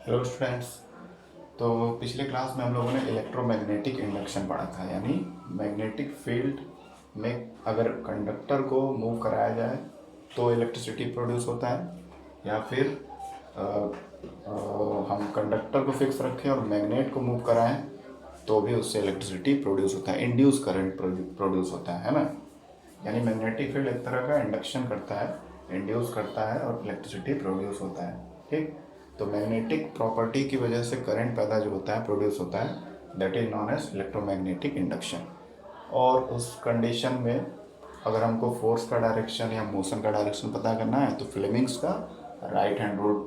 Hello students. तो पिछले class में हम लोगों ने इलेक्ट्रोमैग्नेटिक इंडक्शन पढ़ा था, यानी मैग्नेटिक फील्ड में अगर कंडक्टर को मूव कराया जाए तो इलेक्ट्रिसिटी प्रोड्यूस होता है, या फिर अ, हम कंडक्टर को फिक्स रखें और मैग्नेट को मूव कराएं तो भी उससे इलेक्ट्रिसिटी प्रोड्यूस होता है, इंड्यूस करंट प्रोड्यूस होता है ना। यानी मैग्नेटिक फील्ड एक तरह का इंडक्शन करता है, इंड्यूस करता है और इलेक्ट्रिसिटी प्रोड्यूस होता है। ठीक, तो मैग्नेटिक प्रॉपर्टी की वजह से करंट पैदा जो होता है, प्रोड्यूस होता है, that is known as electromagnetic induction. और उस कंडीशन में अगर हमको फोर्स का डायरेक्शन या मोशन का डायरेक्शन पता करना है तो फ्लेमिंग्स का राइट हैंड रूल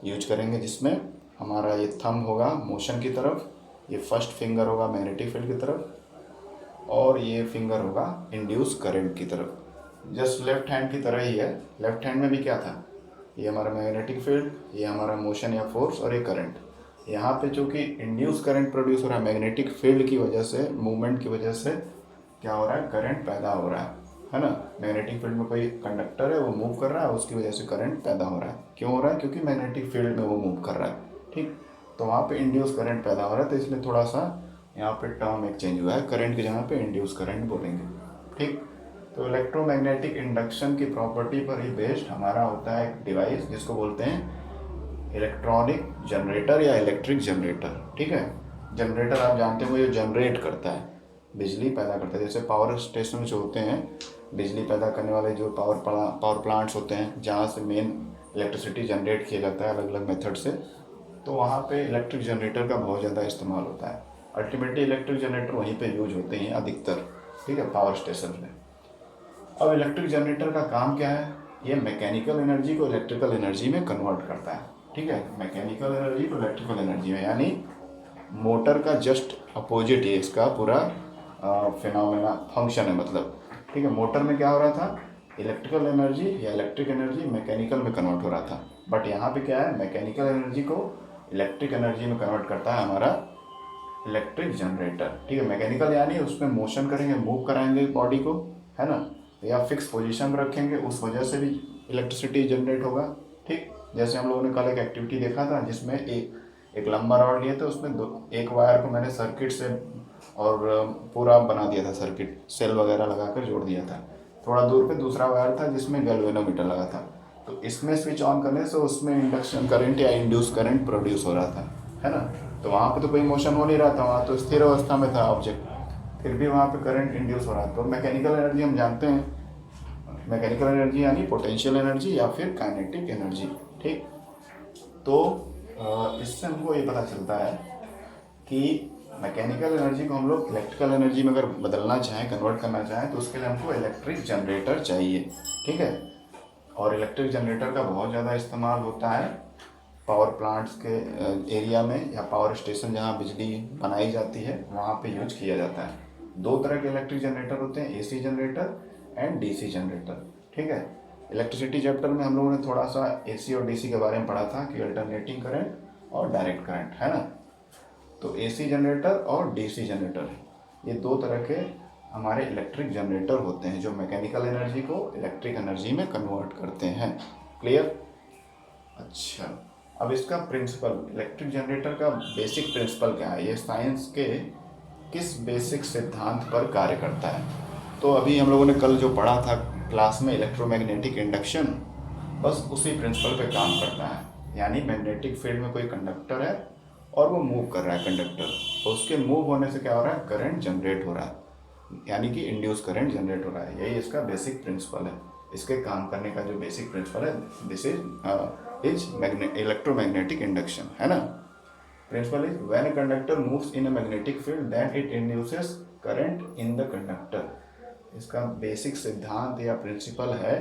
यूज करेंगे, जिसमें हमारा ये थंब होगा मोशन की तरफ, ये फर्स्ट फिंगर होगा मैग्नेटिक फील्ड की तरफ, और ये फिंगर होगा इंड्यूस करंट की तरफ। जस्ट लेफ्ट हैंड की तरह ही है। लेफ्ट हैंड में भी क्या था, ये हमारा मैग्नेटिक फील्ड, ये हमारा मोशन या फोर्स, और ये करंट। यहाँ पे चूँकि इंड्यूस करंट प्रोड्यूस हो रहा है मैग्नेटिक फील्ड की वजह से, मूवमेंट की वजह से क्या हो रहा है, करंट पैदा हो रहा है ना। मैग्नेटिक फील्ड में कोई कंडक्टर है, वो मूव कर रहा है, उसकी वजह से करंट पैदा हो रहा है। क्यों हो रहा है? क्योंकि मैग्नेटिक फील्ड में वो मूव कर रहा है। ठीक, तो वहाँ पे इंड्यूस करंट पैदा हो रहा है, तो इसलिए थोड़ा सा यहाँ पे टर्म एक चेंज हुआ है, करंट की जगह पे इंड्यूस करंट बोलेंगे। ठीक, तो इलेक्ट्रोमैग्नेटिक इंडक्शन की प्रॉपर्टी पर ही बेस्ड हमारा होता है एक डिवाइस जिसको बोलते हैं इलेक्ट्रॉनिक जनरेटर या इलेक्ट्रिक जनरेटर। ठीक है, जनरेटर आप जानते हो, ये जनरेट करता है, बिजली पैदा करता है। जैसे पावर स्टेशन जो होते हैं, बिजली पैदा करने वाले जो पावर प्लांट्स होते हैं, जहाँ से मेन इलेक्ट्रिसिटी जनरेट किया जाता है अलग अलग मेथड से, तो वहाँ पे इलेक्ट्रिक जनरेटर का बहुत ज़्यादा इस्तेमाल होता है। अल्टीमेटली इलेक्ट्रिक जनरेटर वहीं पे यूज होते हैं अधिकतर। ठीक है, पावर स्टेशन में। अब इलेक्ट्रिक जनरेटर का काम क्या है? ये मैकेनिकल एनर्जी को इलेक्ट्रिकल एनर्जी में कन्वर्ट करता है। ठीक है, मैकेनिकल एनर्जी को इलेक्ट्रिकल एनर्जी में, यानी मोटर का जस्ट अपोजिट ये इसका पूरा फिनोमेना फंक्शन है, मतलब। ठीक है, मोटर में क्या हो रहा था, इलेक्ट्रिकल एनर्जी या इलेक्ट्रिक एनर्जी मैकेनिकल में कन्वर्ट हो रहा था। बट यहाँ पे क्या है, मैकेनिकल एनर्जी को इलेक्ट्रिक एनर्जी में कन्वर्ट करता है हमारा इलेक्ट्रिक जनरेटर। ठीक है, मैकेनिकल यानी उसमें मोशन करेंगे, मूव कराएंगे बॉडी को, है ना, या फिक्स पोजीशन में रखेंगे, उस वजह से भी इलेक्ट्रिसिटी जनरेट होगा। ठीक, जैसे हम लोगों ने कल एक एक्टिविटी देखा था जिसमें एक लंबा रॉड लिए थे, उसमें एक वायर को मैंने सर्किट से और पूरा बना दिया था, सर्किट सेल वगैरह लगाकर जोड़ दिया था। थोड़ा दूर पे दूसरा वायर था जिसमें गैल्वेनोमीटर लगा था, तो इसमें स्विच ऑन करने से उसमें इंडक्शन करंट या इंड्यूस करंट प्रोड्यूस हो रहा था, है ना। तो वहाँ पे तो कोई मोशन हो नहीं रहा था, वहाँ तो स्थिर अवस्था में था ऑब्जेक्ट, फिर भी वहाँ पे करंट इंड्यूस हो रहा था। तो मैकेनिकल एनर्जी हम जानते हैं, मैकेनिकल एनर्जी यानी पोटेंशियल एनर्जी या फिर काइनेटिक एनर्जी। ठीक, तो इससे हमको ये पता चलता है कि मैकेनिकल एनर्जी को हम लोग इलेक्ट्रिकल एनर्जी में अगर बदलना चाहें, कन्वर्ट करना चाहें, तो उसके लिए हमको इलेक्ट्रिक जनरेटर चाहिए। ठीक है, और इलेक्ट्रिक जनरेटर का बहुत ज़्यादा इस्तेमाल होता है पावर प्लांट्स के एरिया में, या पावर स्टेशन जहाँ बिजली बनाई जाती है वहाँ पे यूज किया जाता है। दो तरह के इलेक्ट्रिक जनरेटर होते हैं, AC generator and DC generator. ठीक है, इलेक्ट्रिसिटी चैप्टर में हम लोगों ने थोड़ा सा एसी और डीसी के बारे में पढ़ा था कि अल्टरनेटिंग करंट और डायरेक्ट करंट, है ना। तो एसी जनरेटर और डीसी जनरेटर, ये दो तरह के हमारे इलेक्ट्रिक जनरेटर होते हैं जो मैकेनिकल एनर्जी को इलेक्ट्रिक एनर्जी में कन्वर्ट करते हैं। क्लियर? अच्छा, अब इसका प्रिंसिपल, इलेक्ट्रिक जनरेटर का बेसिक प्रिंसिपल क्या है, ये साइंस के किस बेसिक सिद्धांत पर कार्य करता है? तो अभी हम लोगों ने कल जो पढ़ा था क्लास में, इलेक्ट्रोमैग्नेटिक इंडक्शन, बस उसी प्रिंसिपल पे काम करता है। यानी मैग्नेटिक फील्ड में कोई कंडक्टर है और वो मूव कर रहा है कंडक्टर, तो उसके मूव होने से क्या हो रहा है, करंट जनरेट हो रहा है, यानी कि इंड्यूस करंट जनरेट हो रहा है। यही इसका बेसिक प्रिंसिपल है, इसके काम करने का जो बेसिक प्रिंसिपल है, दिस इज इलेक्ट्रोमैग्नेटिक इंडक्शन, है ना। Principle is when a conductor moves in a magnetic field then it induces current in the conductor. इसका बेसिक सिद्धांत या प्रिंसिपल है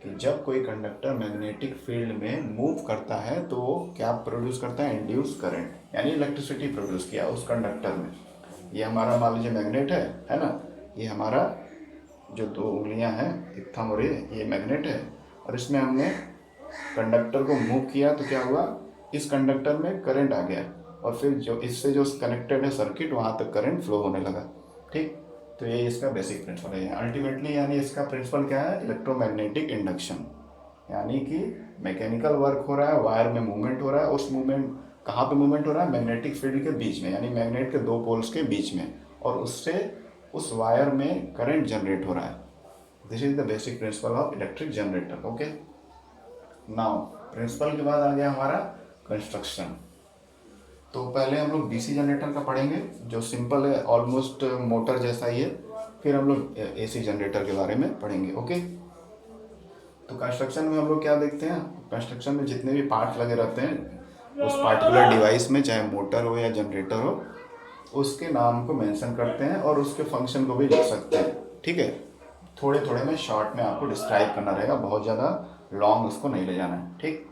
कि जब कोई कंडक्टर मैग्नेटिक फील्ड में मूव करता है तो वो क्या प्रोड्यूस करता है, इंड्यूस करंट, यानी इलेक्ट्रिसिटी प्रोड्यूस किया उस कंडक्टर में। ये हमारा मान लीजिए मैग्नेट है ना, ये हमारा जो दो उंगलियां हैं, एक थंब और ये मैग्नेट है, और इसमें हमने कंडक्टर को मूव किया तो क्या हुआ, इस कंडक्टर में करंट आ गया, और फिर जो इससे जो कनेक्टेड है सर्किट, वहाँ तक करंट फ्लो होने लगा। ठीक, तो ये इसका बेसिक प्रिंसिपल है अल्टीमेटली, यानी इसका प्रिंसिपल क्या है, इलेक्ट्रोमैग्नेटिक इंडक्शन। यानी कि मैकेनिकल वर्क हो रहा है, वायर में मूवमेंट हो रहा है, उस मूवमेंट कहाँ पे मूवमेंट हो रहा है, मैग्नेटिक फील्ड के बीच में, यानी मैग्नेट के दो पोल्स के बीच में, और उससे उस वायर में करंट जनरेट हो रहा है। This is the basic principle of electric generator. Okay, now principle के बाद आ गया हमारा कंस्ट्रक्शन। तो पहले हम लोग डीसी जनरेटर का पढ़ेंगे जो सिंपल है, ऑलमोस्ट मोटर जैसा ही है। फिर हम लोग एसी जनरेटर के बारे में पढ़ेंगे। ओके, तो कंस्ट्रक्शन में हम लोग क्या देखते हैं, कंस्ट्रक्शन में जितने भी पार्ट लगे रहते हैं उस पार्टिकुलर डिवाइस में, चाहे मोटर हो या जनरेटर हो, उसके नाम को मेंशन करते हैं और उसके फंक्शन को भी लिख सकते हैं। ठीक है, थोड़े थोड़े में शॉर्ट में आपको डिस्क्राइब करना रहेगा, बहुत ज़्यादा लॉन्ग उसको नहीं ले जाना है। ठीक,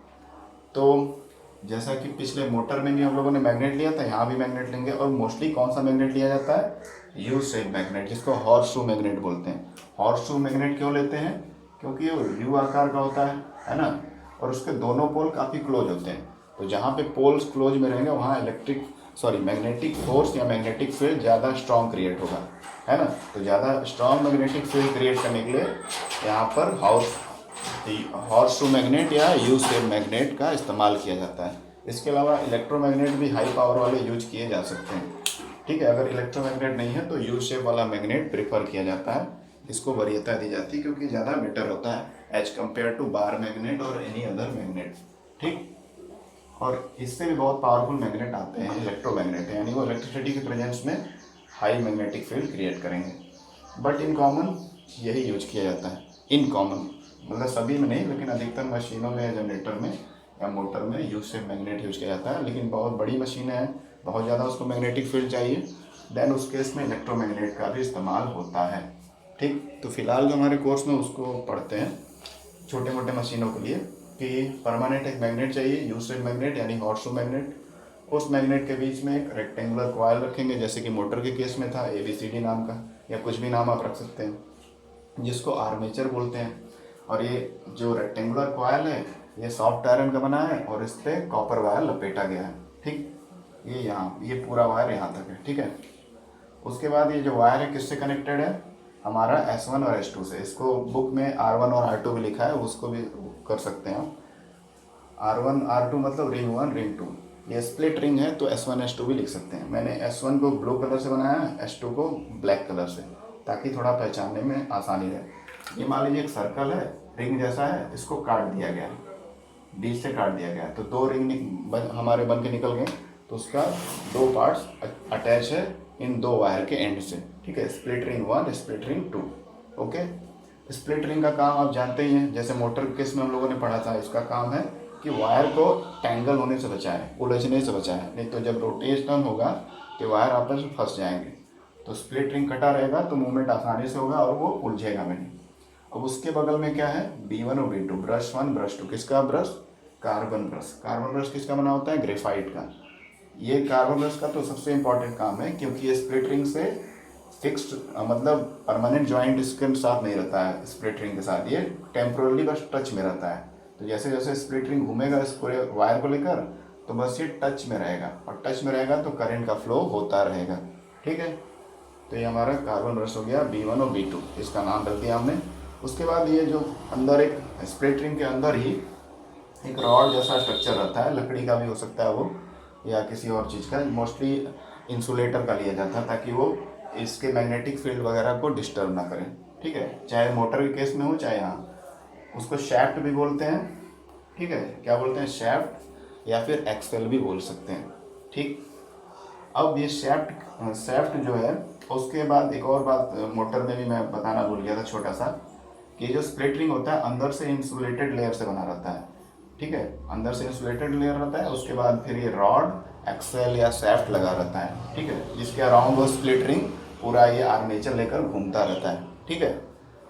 तो जैसा कि पिछले मोटर में भी हम लोगों ने मैग्नेट लिया था, यहाँ भी मैग्नेट लेंगे। और मोस्टली कौन सा मैग्नेट लिया जाता है, यू शेप मैग्नेट, जिसको हॉर्स शू मैग्नेट बोलते हैं। हॉर्स शू मैग्नेट क्यों लेते हैं, क्योंकि वो यू आकार का होता है ना, और उसके दोनों पोल काफ़ी क्लोज होते हैं। तो जहाँ पे पोल्स क्लोज में रहेंगे वहाँ मैग्नेटिक फोर्स या मैग्नेटिक फील्ड ज़्यादा स्ट्रॉन्ग क्रिएट होगा, है ना। तो ज़्यादा स्ट्रॉन्ग मैग्नेटिक फील्ड क्रिएट करने के लिए यहाँ पर हॉर्स शू मैग्नेट या यू शेप मैग्नेट का इस्तेमाल किया जाता है। इसके अलावा इलेक्ट्रोमैग्नेट भी हाई पावर वाले यूज किए जा सकते हैं। ठीक है, अगर इलेक्ट्रोमैग्नेट नहीं है तो यू शेप वाला मैग्नेट प्रेफर किया जाता है, इसको वरीयता दी जाती है क्योंकि ज़्यादा बेटर होता है as compared to bar magnet और एनी अदर मैग्नेट। ठीक, और इससे भी बहुत पावरफुल मैग्नेट आते हैं इलेक्ट्रोमैग्नेट, यानी वो इलेक्ट्रिसिटी के प्रेजेंस में हाई मैग्नेटिक फील्ड क्रिएट करेंगे। बट इन कॉमन यही यूज किया जाता है, इन कॉमन मतलब सभी में नहीं, लेकिन अधिकतर मशीनों में, जनरेटर में या मोटर में यू शेप मैग्नेट यूज किया जाता है। लेकिन बहुत बड़ी मशीनें हैं, बहुत ज़्यादा उसको मैग्नेटिक फील्ड चाहिए, देन उस केस में इलेक्ट्रोमैग्नेट का भी इस्तेमाल होता है। ठीक, तो फिलहाल जो हमारे कोर्स में उसको पढ़ते हैं छोटे मोटे मशीनों के लिए कि परमानेंट एक मैग्नेट चाहिए, यू शेप मैग्नेट यानी हॉर्स शू मैग्नेट। उस मैग्नेट के बीच में एक रेक्टेंगुलर कॉइल रखेंगे, जैसे कि मोटर के केस में था ABCD नाम का, या कुछ भी नाम आप रख सकते हैं, जिसको आर्मेचर बोलते हैं। और ये जो रेक्टेंगुलर कॉइल है ये सॉफ्ट आयरन का बना है और इस पर कॉपर वायर लपेटा गया है। ठीक, ये पूरा वायर यहाँ तक है। ठीक है, उसके बाद ये जो वायर है किससे कनेक्टेड है, हमारा S1 और S2 से। इसको बुक में R1 और R2 भी लिखा है, उसको भी कर सकते हैं हम। R1 R2 मतलब रिंग 1 रिंग 2, ये स्प्लिट रिंग है तो S1 S2 भी लिख सकते हैं। मैंने S1 को ब्लू कलर से बनाया है, S2 को ब्लैक कलर से, ताकि थोड़ा पहचानने में आसानी रहे। ये मान लीजिए एक सर्कल है, रिंग जैसा है, इसको काट दिया गया है, बीच से काट दिया गया है, तो दो रिंग हमारे बन के निकल गए, तो उसका दो पार्ट्स अटैच है इन दो वायर के एंड से। ठीक है, split ring 1 split ring 2। Okay, split ring का काम आप जानते ही हैं, जैसे मोटर केस में हम लोगों ने पढ़ा था, इसका काम है कि वायर को टैंगल होने से बचाए, उलझने से बचाए, नहीं तो जब रोटेशन होगा तो वायर आपस में फंस जाएंगे। तो स्प्लिट रिंग कटा रहेगा तो मूवमेंट आसानी से होगा और वो उलझेगा भी नहीं। अब उसके बगल में क्या है, B1 और B2, ब्रश 1 ब्रश 2। किसका brush, carbon brush. Carbon brush किसका बना होता है, ग्रेफाइट का। ये कार्बन ब्रश का तो सबसे इंपॉर्टेंट काम है क्योंकि ये स्प्लिट रिंग से फिक्स्ड मतलब परमानेंट ज्वाइंट इसके साथ नहीं रहता है, स्प्लिट रिंग के साथ ये टेम्पोरली बस टच में रहता है। तो जैसे जैसे स्प्लिट रिंग घूमेगा इस पूरे वायर को लेकर, तो बस ये टच में रहेगा, और टच में रहेगा तो करंट का फ्लो होता रहेगा। ठीक है, तो ये हमारा कार्बन ब्रश हो गया B1 और B2, इसका नाम रख दिया हमने। उसके बाद ये जो अंदर एक स्प्लिट रिंग के अंदर ही एक रॉड जैसा स्ट्रक्चर रहता है, लकड़ी का भी हो सकता है वो, या किसी और चीज़ का, मोस्टली इंसुलेटर का लिया जाता है ताकि वो इसके मैग्नेटिक फील्ड वगैरह को डिस्टर्ब ना करें। ठीक है, चाहे मोटर के केस में हो चाहे यहाँ, उसको शैफ्ट भी बोलते हैं। ठीक है, क्या बोलते हैं, शैफ्ट, या फिर एक्सेल भी बोल सकते हैं। ठीक, अब ये शैफ्ट जो है, उसके बाद एक और बात मोटर में भी मैं बताना भूल गया था छोटा सा, कि जो स्प्लिट रिंग होता है अंदर से इंसुलेटेड लेयर से बना रहता है। ठीक है, अंदर से इंसुलेटेड लेयर रहता है, उसके बाद फिर ये रॉड, एक्सेल या शैफ्ट लगा रहता है। ठीक है, जिसके अराउंड वो स्प्लिट रिंग पूरा ये आर्मेचर लेकर घूमता रहता है। ठीक है,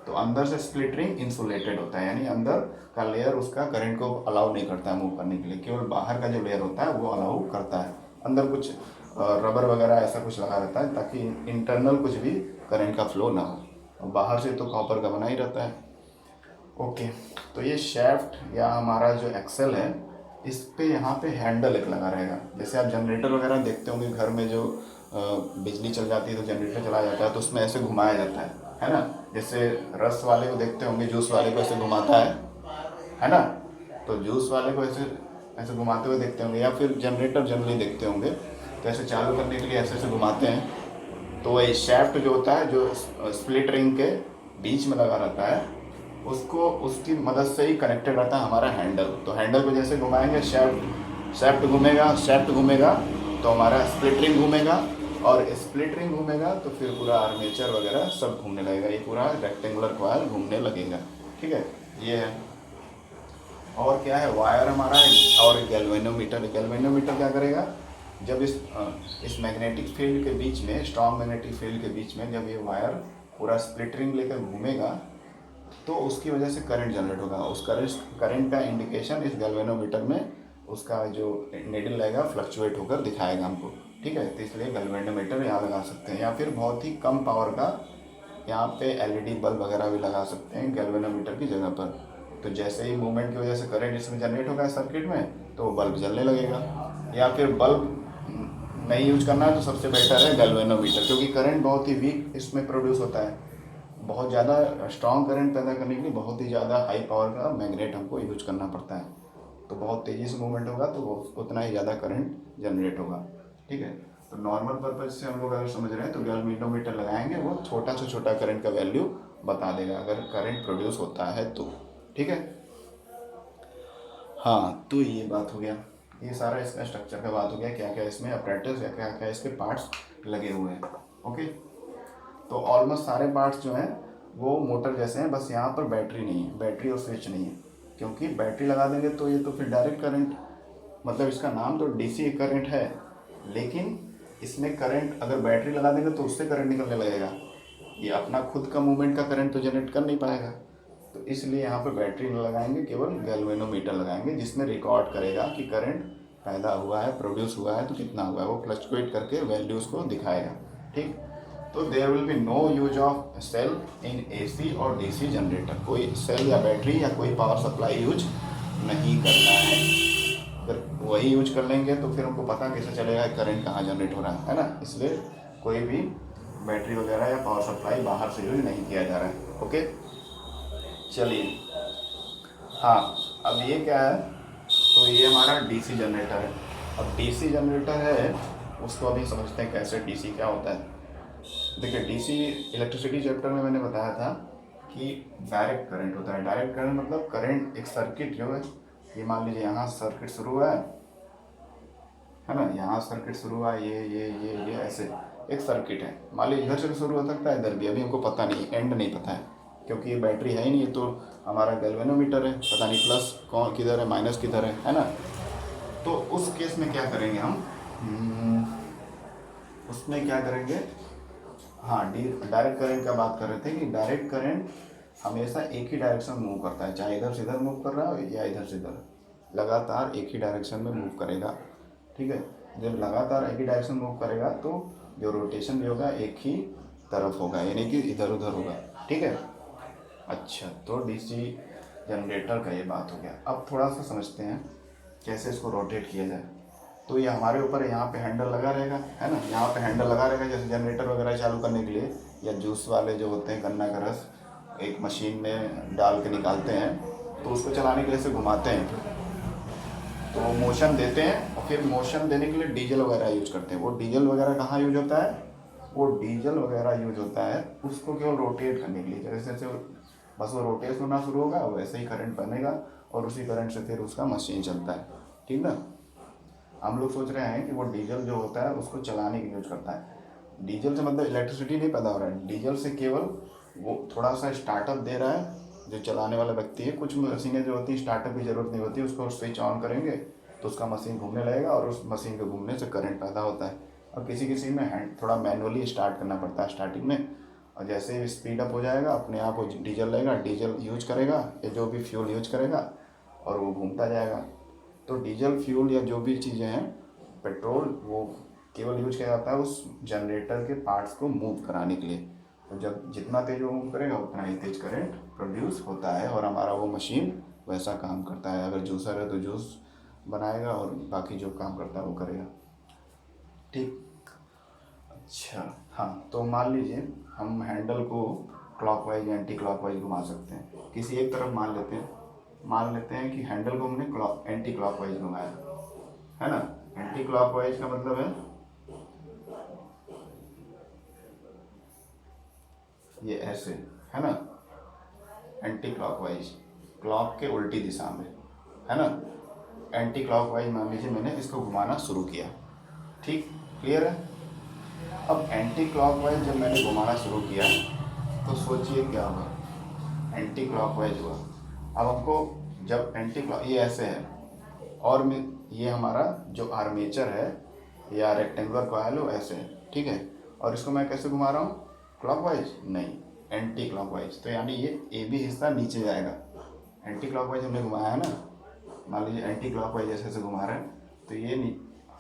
तो अंदर से स्प्लिट रिंग इंसुलेटेड होता है, यानी अंदर का लेयर उसका करंट को अलाउ नहीं करता है मूव करने के लिए, केवल बाहर का जो लेयर होता है वो अलाउ करता है। अंदर कुछ रबर वगैरह ऐसा कुछ लगा रहता है ताकि इंटरनल कुछ भी करंट का फ्लो ना हो, और बाहर से तो कॉपर का बना ही रहता है। ओके, तो ये शैफ्ट या हमारा जो एक्सेल है, इस पे यहाँ पे हैंडल एक लगा रहेगा। जैसे आप जनरेटर वगैरह देखते होंगे घर में, जो बिजली चल जाती है तो जनरेटर चला जाता है तो उसमें ऐसे घुमाया जाता है ना। जैसे रस वाले को देखते होंगे, जूस वाले को ऐसे घुमाता है ना, तो जूस वाले को ऐसे ऐसे घुमाते हुए देखते होंगे, या फिर जनरेटर जनरली देखते होंगे, तो ऐसे चालू करने के लिए ऐसे ऐसे घुमाते हैं, तो वही शैफ्ट जो होता है, जो स्प्लिट रिंग के बीच में लगा रहता है, उसको उसकी मदद से ही कनेक्टेड रहता है हमारा हैंडल। तो हैंडल को जैसे घुमाएंगे, शैफ्ट घूमेगा तो हमारा स्प्लिट रिंग घूमेगा, और स्प्लिट रिंग घूमेगा तो फिर पूरा आर्मेचर वगैरह सब घूमने लगेगा, ये पूरा रेक्टेंगुलर कॉइल घूमने लगेगा। ठीक है, ये है। और क्या है, वायर हमारा है, और गैल्वेनोमीटर क्या करेगा, जब इस मैग्नेटिक फील्ड के बीच में, स्ट्रॉन्ग मैग्नेटिक फील्ड के बीच में जब ये वायर पूरा स्प्लिट रिंग लेकर घूमेगा, तो उसकी वजह से करंट जनरेट होगा। उस करंट का इंडिकेशन इस गैल्वेनोमीटर में उसका जो नीडल रहेगा फ्लक्चुएट होकर दिखाएगा हमको। ठीक है, तो इसलिए गैल्वेनोमीटर यहाँ लगा सकते हैं, या फिर बहुत ही कम पावर का यहाँ पे एलईडी बल्ब वगैरह भी लगा सकते हैं गैल्वेनोमीटर की जगह पर। तो जैसे ही मूवमेंट की वजह से करंट इसमें जनरेट होगा सर्किट में, तो बल्ब जलने लगेगा। या फिर बल्ब नहीं यूज करना है तो सबसे बेटर है गैल्वेनोमीटर, क्योंकि करंट बहुत ही वीक इसमें प्रोड्यूस होता है। बहुत ज़्यादा स्ट्रॉन्ग करंट पैदा करने के लिए बहुत ही ज़्यादा हाई पावर का मैग्नेट हमको यूज करना पड़ता है, तो बहुत तेज़ी से मूवमेंट होगा तो उतना ही ज़्यादा करंट जनरेट होगा। ठीक है, तो नॉर्मल पर्पज से हम लोग अगर समझ रहे हैं तो गैल्वेनोमीटर लगाएंगे, वो छोटा से छोटा करंट का वैल्यू बता देगा अगर करंट प्रोड्यूस होता है तो। ठीक है, हाँ, तो ये बात हो गया, ये सारा इसका स्ट्रक्चर का बात हो गया, क्या क्या इसमें अपरेटस या क्या क्या इसके पार्ट्स लगे हुए हैं। ओके, तो ऑलमोस्ट सारे पार्ट्स जो हैं वो मोटर जैसे हैं, बस यहाँ पर बैटरी नहीं है, बैटरी और स्विच नहीं है, क्योंकि बैटरी लगा देंगे तो ये तो फिर डायरेक्ट करंट, मतलब इसका नाम तो डीसी करंट है, लेकिन इसमें करंट अगर बैटरी लगा देंगे तो उससे करंट निकलने लगेगा, ये अपना खुद का मूवमेंट का करंट तो जनरेट कर नहीं पाएगा। तो इसलिए यहाँ पर बैटरी नहीं लगाएंगे, केवल गैल्वेनोमीटर लगाएंगे, जिसमें रिकॉर्ड करेगा कि करंट पैदा हुआ है, प्रोड्यूस हुआ है तो कितना हुआ है, वो फ्लक्चुएट करके वैल्यूज़ को दिखाएगा। ठीक, तो there will be no use of cell in AC और डीसी जनरेटर, कोई सेल या बैटरी या कोई पावर सप्लाई यूज नहीं करना है। अगर वही यूज कर लेंगे तो फिर हमको पता कैसे चलेगा करंट कहाँ जनरेट हो रहा है ना, इसलिए कोई भी बैटरी वगैरह या पावर सप्लाई बाहर से यूज नहीं किया जा रहा है। ओके, चलिए, हाँ, अब ये क्या है, तो ये हमारा डीसी जनरेटर है। अब डीसी जनरेटर है, उसको अभी समझते हैं कैसे डीसी क्या होता है। देखिए, डीसी इलेक्ट्रिसिटी चैप्टर में मैंने बताया था कि डायरेक्ट करंट होता है। डायरेक्ट करंट मतलब करंट, एक सर्किट जो है, ये मान लीजिए यहाँ सर्किट शुरू हुआ है ना, यहाँ सर्किट शुरू हुआ है, ये ऐसे एक सर्किट है, मान लीजिए इधर से शुरू हो सकता है, इधर भी, अभी हमको पता नहीं, एंड नहीं पता है, क्योंकि ये बैटरी है ही नहीं, तो हमारा गैल्वेनोमीटर है, पता नहीं प्लस कौन किधर है माइनस किधर है ना। तो उस केस में क्या करेंगे हम, उसमें क्या करेंगे, हाँ, डायरेक्ट करंट का बात कर रहे थे कि डायरेक्ट करंट हमेशा एक ही डायरेक्शन में मूव करता है, चाहे इधर से इधर मूव कर रहा हो या इधर से इधर, लगातार एक ही डायरेक्शन में मूव करेगा। ठीक है, जब लगातार एक ही डायरेक्शन मूव करेगा तो जो रोटेशन भी होगा एक ही तरफ होगा, यानी कि इधर उधर होगा। ठीक है, अच्छा, तो डीसी जनरेटर का ये बात हो गया। अब थोड़ा सा समझते हैं कैसे इसको रोटेट किया जाए। तो ये हमारे ऊपर यहाँ पे हैंडल लगा रहेगा, है ना, यहाँ पे हैंडल लगा रहेगा, जैसे जनरेटर वगैरह चालू करने के लिए, या जूस वाले जो होते हैं गन्ना का रस एक मशीन में डाल के निकालते हैं, तो उसको चलाने के लिए से घुमाते हैं, तो मोशन देते हैं, और फिर मोशन देने के लिए डीजल वगैरह यूज करते हैं। वो डीजल वगैरह कहाँ यूज होता है, वो डीजल वगैरह यूज होता है उसको केवल रोटेट करने के लिए, जैसे जैसे बस वो रोटेट होना शुरू होगा वैसे ही करंट बनेगा, और उसी करंट से फिर उसका मशीन चलता है। ठीक ना, हम लोग सोच रहे हैं कि वो डीजल जो होता है उसको चलाने के लिए यूज करता है। डीजल से मतलब इलेक्ट्रिसिटी नहीं पैदा हो रहा है, डीजल से केवल वो थोड़ा सा स्टार्टअप दे रहा है जो चलाने वाला व्यक्ति है। कुछ मशीनें जो होती है स्टार्टअप की ज़रूरत नहीं होती, उसको स्विच ऑन करेंगे तो उसका मशीन घूमने लगेगा, और उस मशीन के घूमने से करंट पैदा होता है। और किसी किसी में थोड़ा मैनुअली स्टार्ट करना पड़ता है स्टार्टिंग में, और जैसे ही स्पीड अप हो जाएगा अपने आप वो डीजल लगेगा, डीजल यूज करेगा या जो भी फ्यूल यूज करेगा, और वो घूमता जाएगा। तो डीजल फ्यूल या जो भी चीज़ें हैं, पेट्रोल, वो केवल यूज किया जाता है उस जनरेटर के पार्ट्स को मूव कराने के लिए। तो जब जितना तेज वो मूव करेगा उतना ही तेज करंट प्रोड्यूस होता है, और हमारा वो मशीन वैसा काम करता है। अगर जूसर है तो जूस बनाएगा, और बाकी जो काम करता है वो करेगा। ठीक, अच्छा, हाँ, तो मान लीजिए हम हैंडल को क्लॉकवाइज या एंटी क्लॉकवाइज घुमा सकते हैं, किसी एक तरफ मान लेते हैं, मान लेते हैं कि हैंडल को हमने एंटी क्लॉकवाइज घुमाया, है ना। एंटी क्लॉकवाइज का मतलब है ये ऐसे, है ना, एंटी क्लॉकवाइज, क्लॉक के उल्टी दिशा में, है ना। एंटी क्लॉकवाइज मान लीजिए मैंने इसको घुमाना शुरू किया, ठीक, क्लियर है। अब एंटी क्लॉकवाइज जब मैंने घुमाना शुरू किया तो सोचिए क्या हुआ, एंटी क्लॉकवाइज हुआ। अब हमको जब एंटी क्लॉक, ये ऐसे है, और मैं ये हमारा जो आर्मेचर है या रेक्टेंगुलर कॉइल हो ऐसे है, ठीक है। और इसको मैं कैसे घुमा रहा हूँ, क्लॉकवाइज नहीं, एंटी क्लॉकवाइज। तो यानी ये ए बी हिस्सा नीचे जाएगा। एंटी क्लॉकवाइज हमने घुमाया है ना, मान लीजिए एंटी क्लॉकवाइज जैसे घुमा रहे हैं, तो ये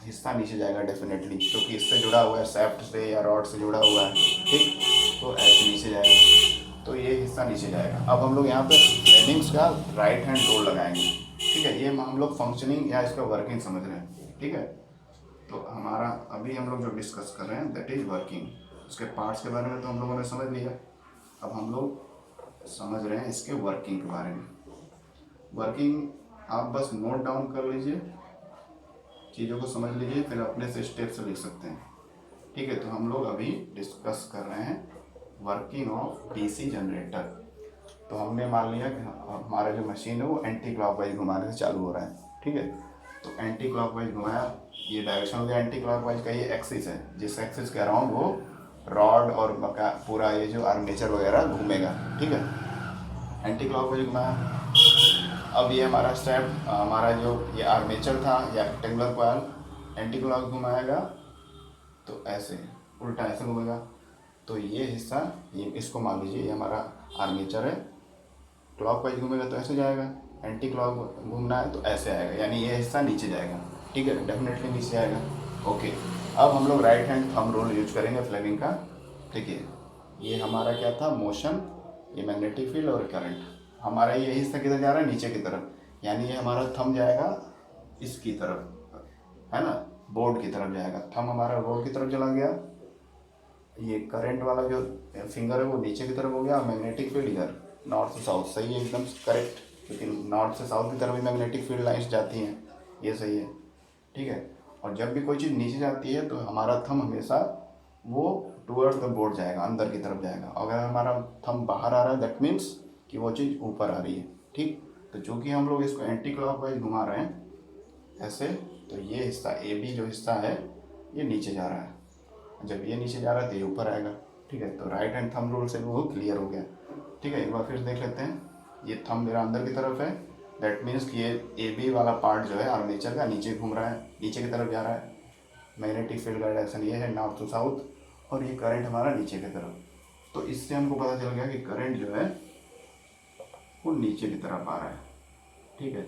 हिस्सा नीचे जाएगा डेफिनेटली, क्योंकि इससे जुड़ा हुआ है, सैफ्ट से या रॉड से जुड़ा हुआ है, ठीक। तो ऐसे नीचे जाएगा, तो ये हिस्सा नीचे जाएगा। अब हम लोग यहाँ पे फ्लेमिंग्स का राइट हैंड रूल लगाएंगे, ठीक है। ये हम लोग फंक्शनिंग या इसका वर्किंग समझ रहे हैं, ठीक है। तो हमारा अभी हम लोग जो डिस्कस कर रहे हैं दैट इज वर्किंग। उसके पार्ट्स के बारे में तो हम लोगों ने समझ लिया, अब हम लोग समझ रहे हैं इसके वर्किंग के बारे में। वर्किंग आप बस नोट डाउन कर लीजिए, चीज़ों को समझ लीजिए, फिर अपने से स्टेप से लिख सकते हैं, ठीक है। तो हम लोग अभी डिस्कस कर रहे हैं वर्किंग ऑफ डीसी जनरेटर। तो हमने मान लिया कि हमारा जो मशीन है वो एंटी क्लॉकवाइज घुमाने से चालू हो रहा है, ठीक है। तो एंटी क्लॉकवाइज घुमाया, ये डायरेक्शन हो गया एंटी क्लॉकवाइज का, ये एक्सिस है, जिस एक्सिस के अराउंड वो रॉड और पूरा ये जो आर्मेचर वगैरह घूमेगा, ठीक है। एंटी क्लॉकवाइज घुमाया। अब ये हमारा स्टेप, हमारा जो ये आर्मेचर था या रेक्टेंगुलर कॉइल, एंटी क्लॉक घुमाएगा तो ऐसे उल्टा ऐसे घूमेगा। तो ये हिस्सा, ये इसको मान लीजिए ये हमारा आर्मेचर है, क्लॉकवाइज घूमेगा तो ऐसे जाएगा, एंटी क्लॉक घूमना है तो ऐसे आएगा, यानी ये हिस्सा नीचे जाएगा, ठीक है, डेफिनेटली नीचे आएगा। ओके, अब हम लोग right hand thumb rule use करेंगे फ्लेमिंग का। देखिए ये हमारा क्या था, मोशन, ये मैग्नेटिक फील्ड और करंट, हमारा ये हिस्सा किधर जा रहा है, नीचे की तरफ, यानी ये हमारा थंब जाएगा इसकी तरफ, है ना, बोर्ड की तरफ जाएगा। थंब हमारा बोर्ड की तरफ चला गया, ये करंट वाला जो फिंगर है वो नीचे की तरफ हो गया, और मैग्नेटिक फील्ड इधर नॉर्थ से साउथ, सही है एकदम करेक्ट, क्योंकि नॉर्थ से साउथ की तरफ भी मैग्नेटिक फील्ड लाइन्स जाती हैं, ये सही है, ठीक है। और जब भी कोई चीज़ नीचे जाती है तो हमारा थंब हमेशा वो टूवर्ड द बोर्ड जाएगा, अंदर की तरफ जाएगा। अगर हमारा थंब बाहर आ रहा है दैट मीन्स कि वो चीज़ ऊपर आ रही है, ठीक। तो चूँकि हम लोग इसको एंटी क्लॉकवाइज घुमा रहे हैं ऐसे, तो ये हिस्सा ए बी जो हिस्सा है ये नीचे जा रहा है, जब ये नीचे जा रहा है तो ये ऊपर आएगा, ठीक है। तो राइट हैंड थंब रूल से वो क्लियर हो गया, ठीक है। एक बार फिर देख लेते हैं, ये थंब मेरा अंदर की तरफ है, दैट मीन्स कि ये ए बी वाला पार्ट जो है आर्मेचर का नीचे घूम रहा है, नीचे की तरफ जा रहा है। मैग्नेटिक फील्ड का डायरेक्शन ये है नॉर्थ टू साउथ, और ये करंट हमारा नीचे की तरफ। तो इससे हमको पता चल गया कि करंट जो है वो नीचे की तरफ आ रहा है, ठीक है।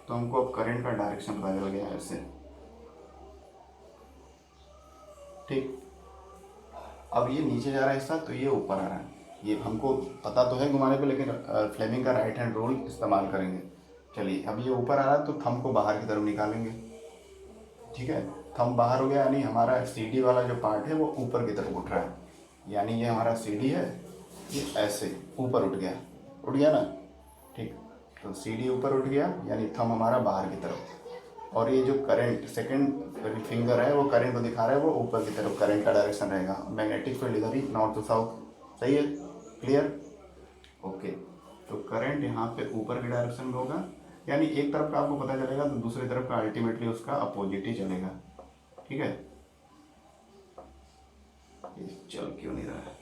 तो हमको अब करंट का डायरेक्शन पता चल गया ऐसे, ठीक। अब ये नीचे जा रहा है हिस्सा तो ये ऊपर आ रहा है, ये हमको पता तो है घुमाने पे, लेकिन फ्लेमिंग का राइट हैंड रूल इस्तेमाल करेंगे। चलिए अब ये ऊपर आ रहा है तो थंब को बाहर की तरफ निकालेंगे, ठीक है। थंब बाहर हो गया, यानी हमारा सीडी वाला जो पार्ट है वो ऊपर की तरफ उठ रहा है, यानी ये हमारा सीडी है, ये ऐसे ऊपर उठ गया ना, ठीक। तो सीडी ऊपर उठ गया यानी थंब हमारा बाहर की तरफ, और ये जो करंट सेकंड फिंगर है वो करंट को दिखा रहा है, वो ऊपर की तरफ करंट का डायरेक्शन रहेगा। मैग्नेटिक फील्ड इधर ही नॉर्थ टू साउथ, सही है, क्लियर, ओके। तो करंट यहाँ पे ऊपर के डायरेक्शन में होगा, यानी एक तरफ का आपको पता चलेगा तो दूसरी तरफ का अल्टीमेटली उसका अपोजिट ही चलेगा, ठीक है। ये चल क्यों नहीं रहा है,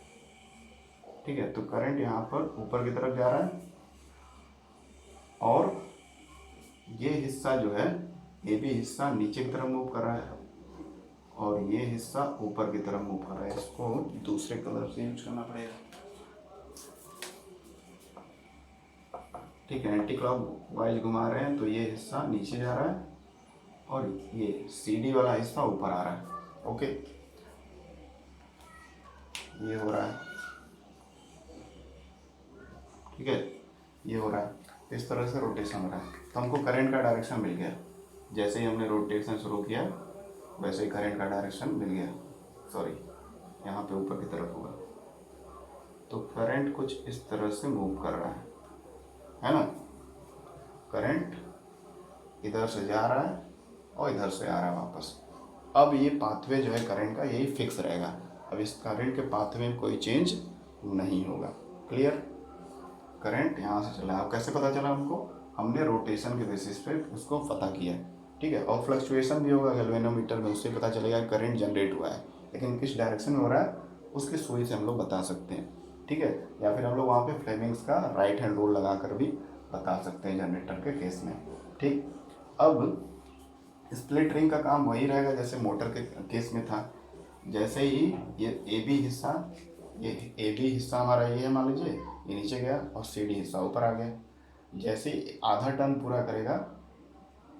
ठीक है। तो करंट यहाँ पर ऊपर की तरफ जा रहा है, और ये हिस्सा जो है ये भी हिस्सा नीचे की तरफ मूव कर रहा है, और ये हिस्सा ऊपर की तरफ मूव कर रहा है। इसको दूसरे कलर से यूज करना पड़ेगा, ठीक है। एंटी क्लॉक वाइज घुमा रहे हैं तो ये हिस्सा नीचे जा रहा है, और ये सीडी वाला हिस्सा ऊपर आ रहा है, ओके। ये हो रहा है, ठीक है, ये हो रहा है, इस तरह से रोटेशन हो रहा है। तो हमको करंट का डायरेक्शन मिल गया, जैसे ही हमने रोटेशन शुरू किया वैसे ही करंट का डायरेक्शन मिल गया, सॉरी यहाँ पे ऊपर की तरफ होगा। तो करंट कुछ इस तरह से मूव कर रहा है ना। करंट इधर से जा रहा है और इधर से आ रहा है वापस। अब ये पाथवे जो है करंट का यही फिक्स रहेगा। अब इस करंट के पाथवे में कोई चेंज नहीं होगा। क्लियर? करंट यहाँ से चला। अब कैसे पता चला हमको? हमने रोटेशन के बेसिस पे उसको पता किया है। ठीक है, और फ्लक्चुएशन भी होगा गैल्वेनोमीटर में, उससे पता चलेगा करंट जनरेट हुआ है, लेकिन किस डायरेक्शन में हो रहा है उसकी सुई से हम लोग बता सकते हैं। ठीक है, या फिर हम लोग वहाँ पे फ्लेमिंग्स का राइट हैंड रूल लगा कर भी बता सकते हैं जनरेटर के केस में। ठीक, अब स्प्लिट रिंग का काम वही रहेगा जैसे मोटर के केस में था। जैसे ही ये ए बी हिस्सा, ये ए बी हिस्सा हमारा ये है, मान लीजिए ये नीचे गया और सी डी हिस्सा ऊपर आ गया। जैसे ही आधा टर्न पूरा करेगा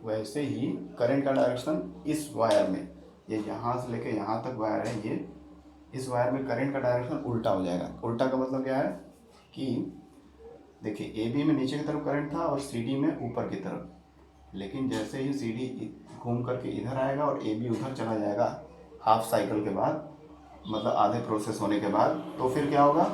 वैसे ही करंट का डायरेक्शन इस वायर में, ये यहाँ से लेके यहाँ तक वायर है, ये इस वायर में करंट का डायरेक्शन उल्टा हो जाएगा। उल्टा का मतलब क्या है कि देखिए ए बी में नीचे की तरफ करंट था और सी डी में ऊपर की तरफ, लेकिन जैसे ही सी डी घूम करके इधर आएगा और ए बी उधर चला जाएगा हाफ साइकिल के बाद, मतलब आधे प्रोसेस होने के बाद, तो फिर क्या होगा,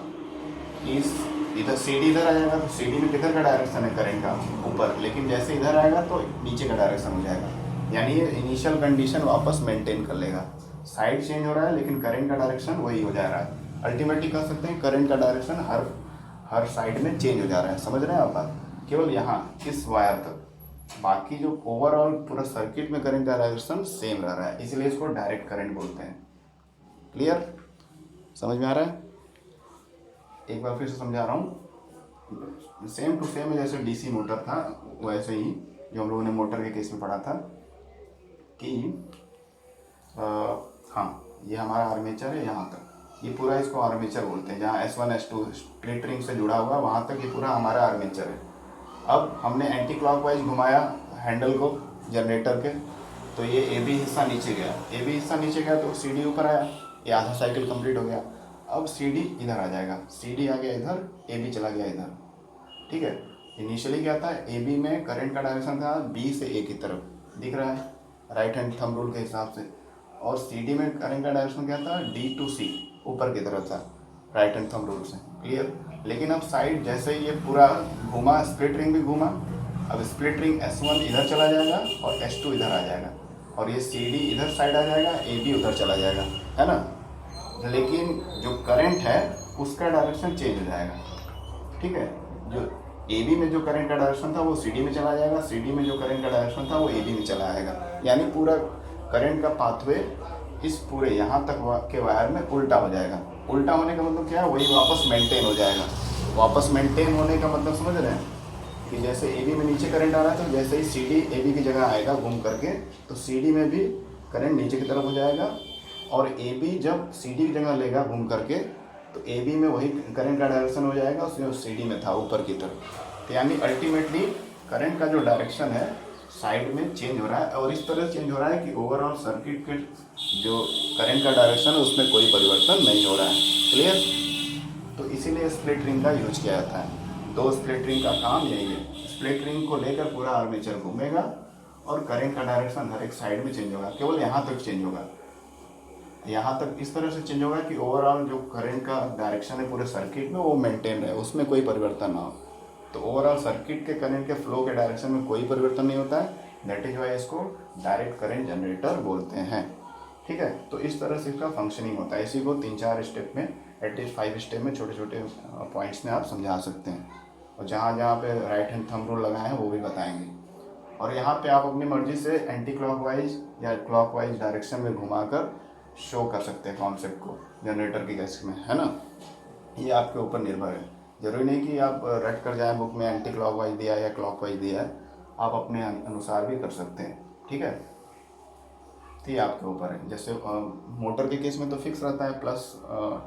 इस इधर सी डी इधर आ जाएगा तो सी डी में किधर का डायरेक्शन है करंट का ऊपर, लेकिन जैसे इधर आएगा तो नीचे का डायरेक्शन हो जाएगा। यानी ये इनिशियल कंडीशन वापस मेंटेन कर लेगा। साइड चेंज हो रहा है लेकिन करंट का डायरेक्शन वही हो जा रहा है। अल्टीमेटली कह सकते हैं करंट का डायरेक्शन हर साइड में चेंज हो जा रहा है। समझ रहे हैं आप बात? केवल यहाँ इस वायर तक, बाकी जो ओवरऑल पूरा सर्किट में करंट का डायरेक्शन सेम रह रहा है, इसलिए इसको डायरेक्ट करंट बोलते हैं। क्लियर? समझ में आ रहा है? एक बार फिर से समझा रहा हूँ। सेम टू सेम जैसे डीसी मोटर था वैसे ही जो हम लोगों ने मोटर के केस में पढ़ा था कि हाँ, ये हमारा आर्मेचर है यहाँ तक, ये पूरा इसको आर्मेचर बोलते हैं। जहाँ S1 S2 स्प्लिट रिंग से जुड़ा हुआ वहाँ तक ये पूरा हमारा आर्मेचर है। अब हमने एंटी क्लॉकवाइज घुमाया हैंडल को जनरेटर के, तो ये ए बी हिस्सा नीचे गया, ए बी हिस्सा नीचे गया तो सी डी ऊपर आया, ये आधा साइकिल कंप्लीट हो गया। अब सी डी इधर आ जाएगा, सी डी आ गया इधर, ए बी चला गया इधर। ठीक है, इनिशियली क्या था, ए बी में करंट का डायरेक्शन था बी से ए की तरफ, दिख रहा है राइट हैंड थंब रूल के हिसाब से, और सी डी में करंट का डायरेक्शन क्या था, डी टू सी ऊपर की तरफ था राइट हैंड थंब रूल से। क्लियर? लेकिन अब साइड जैसे ये पूरा घूमा, स्प्लिट रिंग भी घूमा, अब स्प्लिट रिंग S1 इधर चला जाएगा और S2 इधर आ जाएगा, और ये सी डी इधर साइड आ जाएगा, ए बी उधर चला जाएगा, है ना। लेकिन जो करंट है उसका डायरेक्शन चेंज हो जाएगा। ठीक है, जो ए बी में जो करंट का डायरेक्शन था वो सी डी में चला जाएगा, सी डी में जो करंट का डायरेक्शन था वो ए बी में चला आएगा। यानी पूरा करंट का पाथवे इस पूरे यहाँ तक के वायर में उल्टा हो जाएगा। उल्टा होने का मतलब क्या है, वही वापस मेंटेन हो जाएगा। वापस मेंटेन होने का मतलब समझ रहे हैं कि जैसे ए बी में नीचे करंट आ रहा है तो जैसे ही सी डी ए बी की जगह आएगा घूम करके, तो सी डी में भी करंट नीचे की तरफ हो जाएगा, और ए बी जब सी डी की जगह लेगा घूम करके तो ए बी में वही करंट का डायरेक्शन हो जाएगा उसमें सी डी में था ऊपर की तरफ। तो यानी अल्टीमेटली करंट का जो डायरेक्शन है साइड में चेंज हो रहा है, और इस तरह चेंज हो रहा है कि ओवरऑल सर्किट के जो करंट का डायरेक्शन है उसमें कोई परिवर्तन नहीं हो रहा है। क्लियर? तो इसीलिए स्प्लिट रिंग का यूज किया जाता है। दो स्प्लिट रिंग का काम यही है, स्प्लिट रिंग को लेकर पूरा आर्मेचर घूमेगा और करंट का डायरेक्शन हर एक साइड में चेंज होगा, केवल यहाँ तक चेंज होगा। यहाँ तक इस तरह से चेंज होगा कि ओवरऑल जो करंट का डायरेक्शन है पूरे सर्किट में वो मेंटेन रहे, उसमें कोई परिवर्तन ना हो। तो ओवरऑल सर्किट के करंट के फ्लो के डायरेक्शन में कोई परिवर्तन नहीं होता है, दैट इज वाई इसको डायरेक्ट करंट जनरेटर बोलते हैं। ठीक है, तो इस तरह से इसका फंक्शनिंग होता है। इसी को 3-4 स्टेप में, एटलीस्ट 5 स्टेप में छोटे छोटे पॉइंट्स में आप समझा सकते हैं, और जहाँ जहाँ पे राइट हैंड थंब रूल लगाए हैं वो भी बताएंगे। और यहाँ पे आप अपनी मर्जी से एंटी क्लॉकवाइज या क्लॉकवाइज डायरेक्शन में घुमाकर शो कर सकते हैं कॉन्सेप्ट को जनरेटर की केस में, है ना। ये आपके ऊपर निर्भर है, जरूरी नहीं कि आप रट कर जाएं बुक में एंटी क्लॉकवाइज दिया या क्लॉकवाइज दिया है, आप अपने अनुसार भी कर सकते हैं। ठीक है, तो ये आपके ऊपर है। जैसे मोटर के केस में तो फिक्स रहता है, प्लस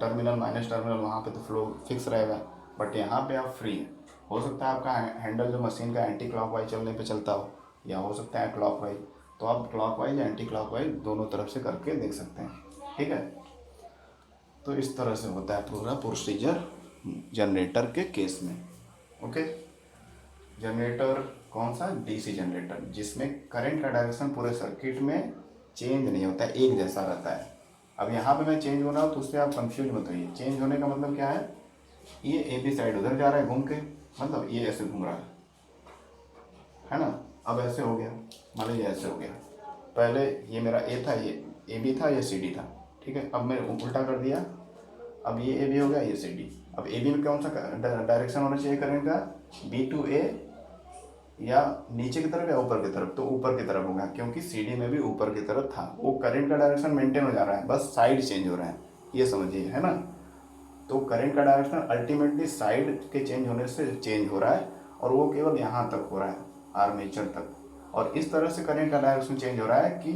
टर्मिनल माइनस टर्मिनल, वहाँ पे तो फ्लो फिक्स रहेगा, बट यहाँ पे आप फ्री हैं। हो सकता है आपका हैंडल जो मशीन का एंटी क्लॉकवाइज चलने पे चलता हो, या हो सकता है क्लॉकवाइज, तो आप क्लॉकवाइज या एंटी क्लॉकवाइज दोनों तरफ से करके देख सकते हैं। ठीक है, तो इस तरह से होता है पूरा प्रोसीजर जनरेटर के केस में। ओके, जनरेटर कौन सा, डीसी जनरेटर, जिसमें करंट का डायरेक्शन पूरे सर्किट में चेंज नहीं होता है, एक जैसा रहता है। अब यहाँ पे मैं चेंज हो रहा हूँ तो उससे आप कंफ्यूज मत होइए। चेंज होने का मतलब क्या है, ये ए बी साइड उधर जा रहा है घूम के, मतलब ये ऐसे घूम रहा है, है ना। अब ऐसे हो गया, मान लीजिए ऐसे हो गया, पहले ये मेरा ए था, ये ए बी था, ये सी डी था, ठीक है। अब मैंने उल्टा कर दिया, अब ये ए बी हो गया, ये सी डी। अब ए बी में कौन सा डायरेक्शन होना चाहिए करंट का, बी टू ए, या नीचे की तरफ या ऊपर की तरफ, तो ऊपर की तरफ होगा क्योंकि सी डी में भी ऊपर की तरफ था। वो करंट का डायरेक्शन मेंटेन हो जा रहा है, बस साइड चेंज हो रहा है, ये समझिए, है ना। तो करंट का डायरेक्शन अल्टीमेटली साइड के चेंज होने से चेंज हो रहा है, और वो केवल यहाँ तक हो रहा है, आर्मेचर तक। और इस तरह से करंट का डायरेक्शन चेंज हो रहा है कि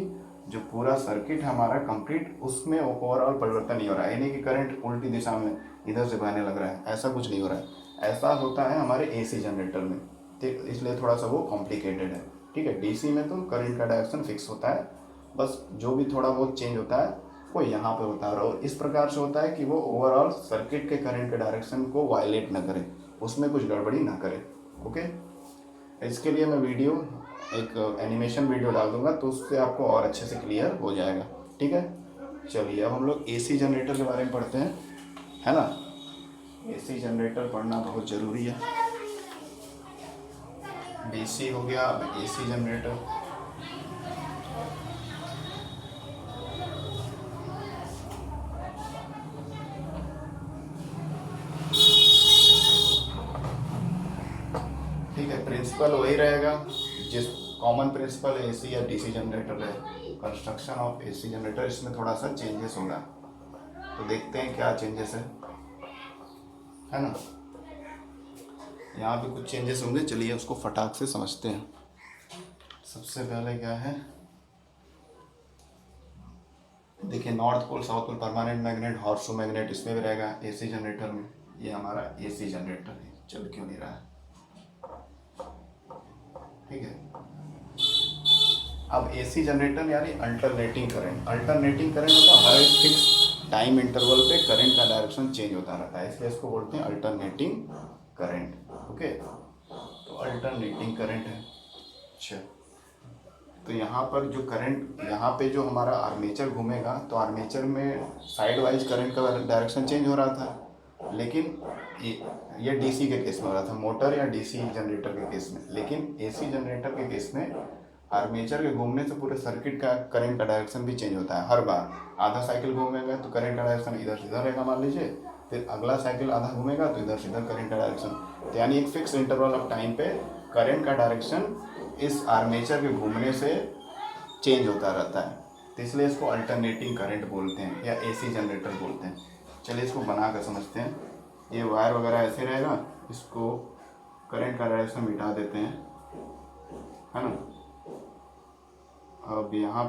जो पूरा सर्किट हमारा कंप्लीट, उसमें ओवरऑल परिवर्तन नहीं हो रहा है। यानी कि करंट उल्टी दिशा में इधर से बहने लग रहा है, ऐसा कुछ नहीं हो रहा है। ऐसा होता है हमारे एसी जनरेटर में, ठीक, इसलिए थोड़ा सा वो कॉम्प्लिकेटेड है, ठीक है। डीसी में तो करंट का डायरेक्शन फिक्स होता है, बस जो भी थोड़ा बहुत चेंज होता है वो यहाँ पे होता है, और इस प्रकार से होता है कि वो ओवरऑल सर्किट के करंट के डायरेक्शन को वायलेट ना करे, उसमें कुछ गड़बड़ी ना करे। ओके, इसके लिए मैं वीडियो, एक एनिमेशन वीडियो डाल दूंगा, तो उससे आपको और अच्छे से क्लियर हो जाएगा, ठीक है। चलिए अब हम लोग एसी जनरेटर के बारे में पढ़ते हैं, है ना। एसी जनरेटर पढ़ना बहुत ज़रूरी है। डीसी हो गया, अब एसी जनरेटर। ठीक है, प्रिंसिपल वही रहेगा, जिस कॉमन प्रिंसिपल एसी या डीसी जनरेटर है, कंस्ट्रक्शन ऑफ एसी जनरेटर। इसमें थोड़ा सा चेंजेस होगा, तो देखते हैं क्या चेंजेस है ना। यहाँ पे कुछ चेंजेस होंगे, चलिए उसको फटाक से समझते हैं। सबसे पहले क्या है, देखिए, north pole, south pole, permanent magnet, horseshoe magnet, इसमें भी रहेगा एसी जनरेटर में। ये हमारा एसी जनरेटर है, चल क्यों नहीं रहा है, ठीक है। अब एसी जनरेटर यानी अल्टरनेटिंग करंट। अल्टरनेटिंग करंट मतलब हर एक फिक्स टाइम इंटरवल पे करंट का डायरेक्शन चेंज होता रहता है, इसलिए इसको बोलते हैं अल्टरनेटिंग करंट। ओके, तो अल्टरनेटिंग करंट है। अच्छा, तो यहाँ पर जो करंट, यहाँ पे जो हमारा आर्मेचर घूमेगा, तो आर्मेचर में साइड वाइज करंट का डायरेक्शन चेंज हो रहा था, लेकिन ये डीसी के केस में हो रहा था, मोटर या डीसी जनरेटर के केस में। लेकिन एसी जनरेटर के केस में आर्मेचर के घूमने से पूरे सर्किट का करंट का डायरेक्शन भी चेंज होता है। हर बार आधा साइकिल घूमेगा तो करंट का डायरेक्शन इधर से इधर रहेगा, मान लीजिए, फिर अगला साइकिल आधा घूमेगा तो इधर से इधर करंट का डायरेक्शन। तो यानी एक फिक्स इंटरवल ऑफ टाइम पे करंट का डायरेक्शन इस आर्मेचर के घूमने से चेंज होता रहता है, तो इसलिए इसको अल्टरनेटिंग करंट बोलते हैं या एसी जनरेटर बोलते हैं। चलिए इसको बना कर समझते हैं। ये वायर वगैरह ऐसे रहेगा, इसको करंट का डायरेक्शन मिटा देते हैं, है ना। अब यहाँ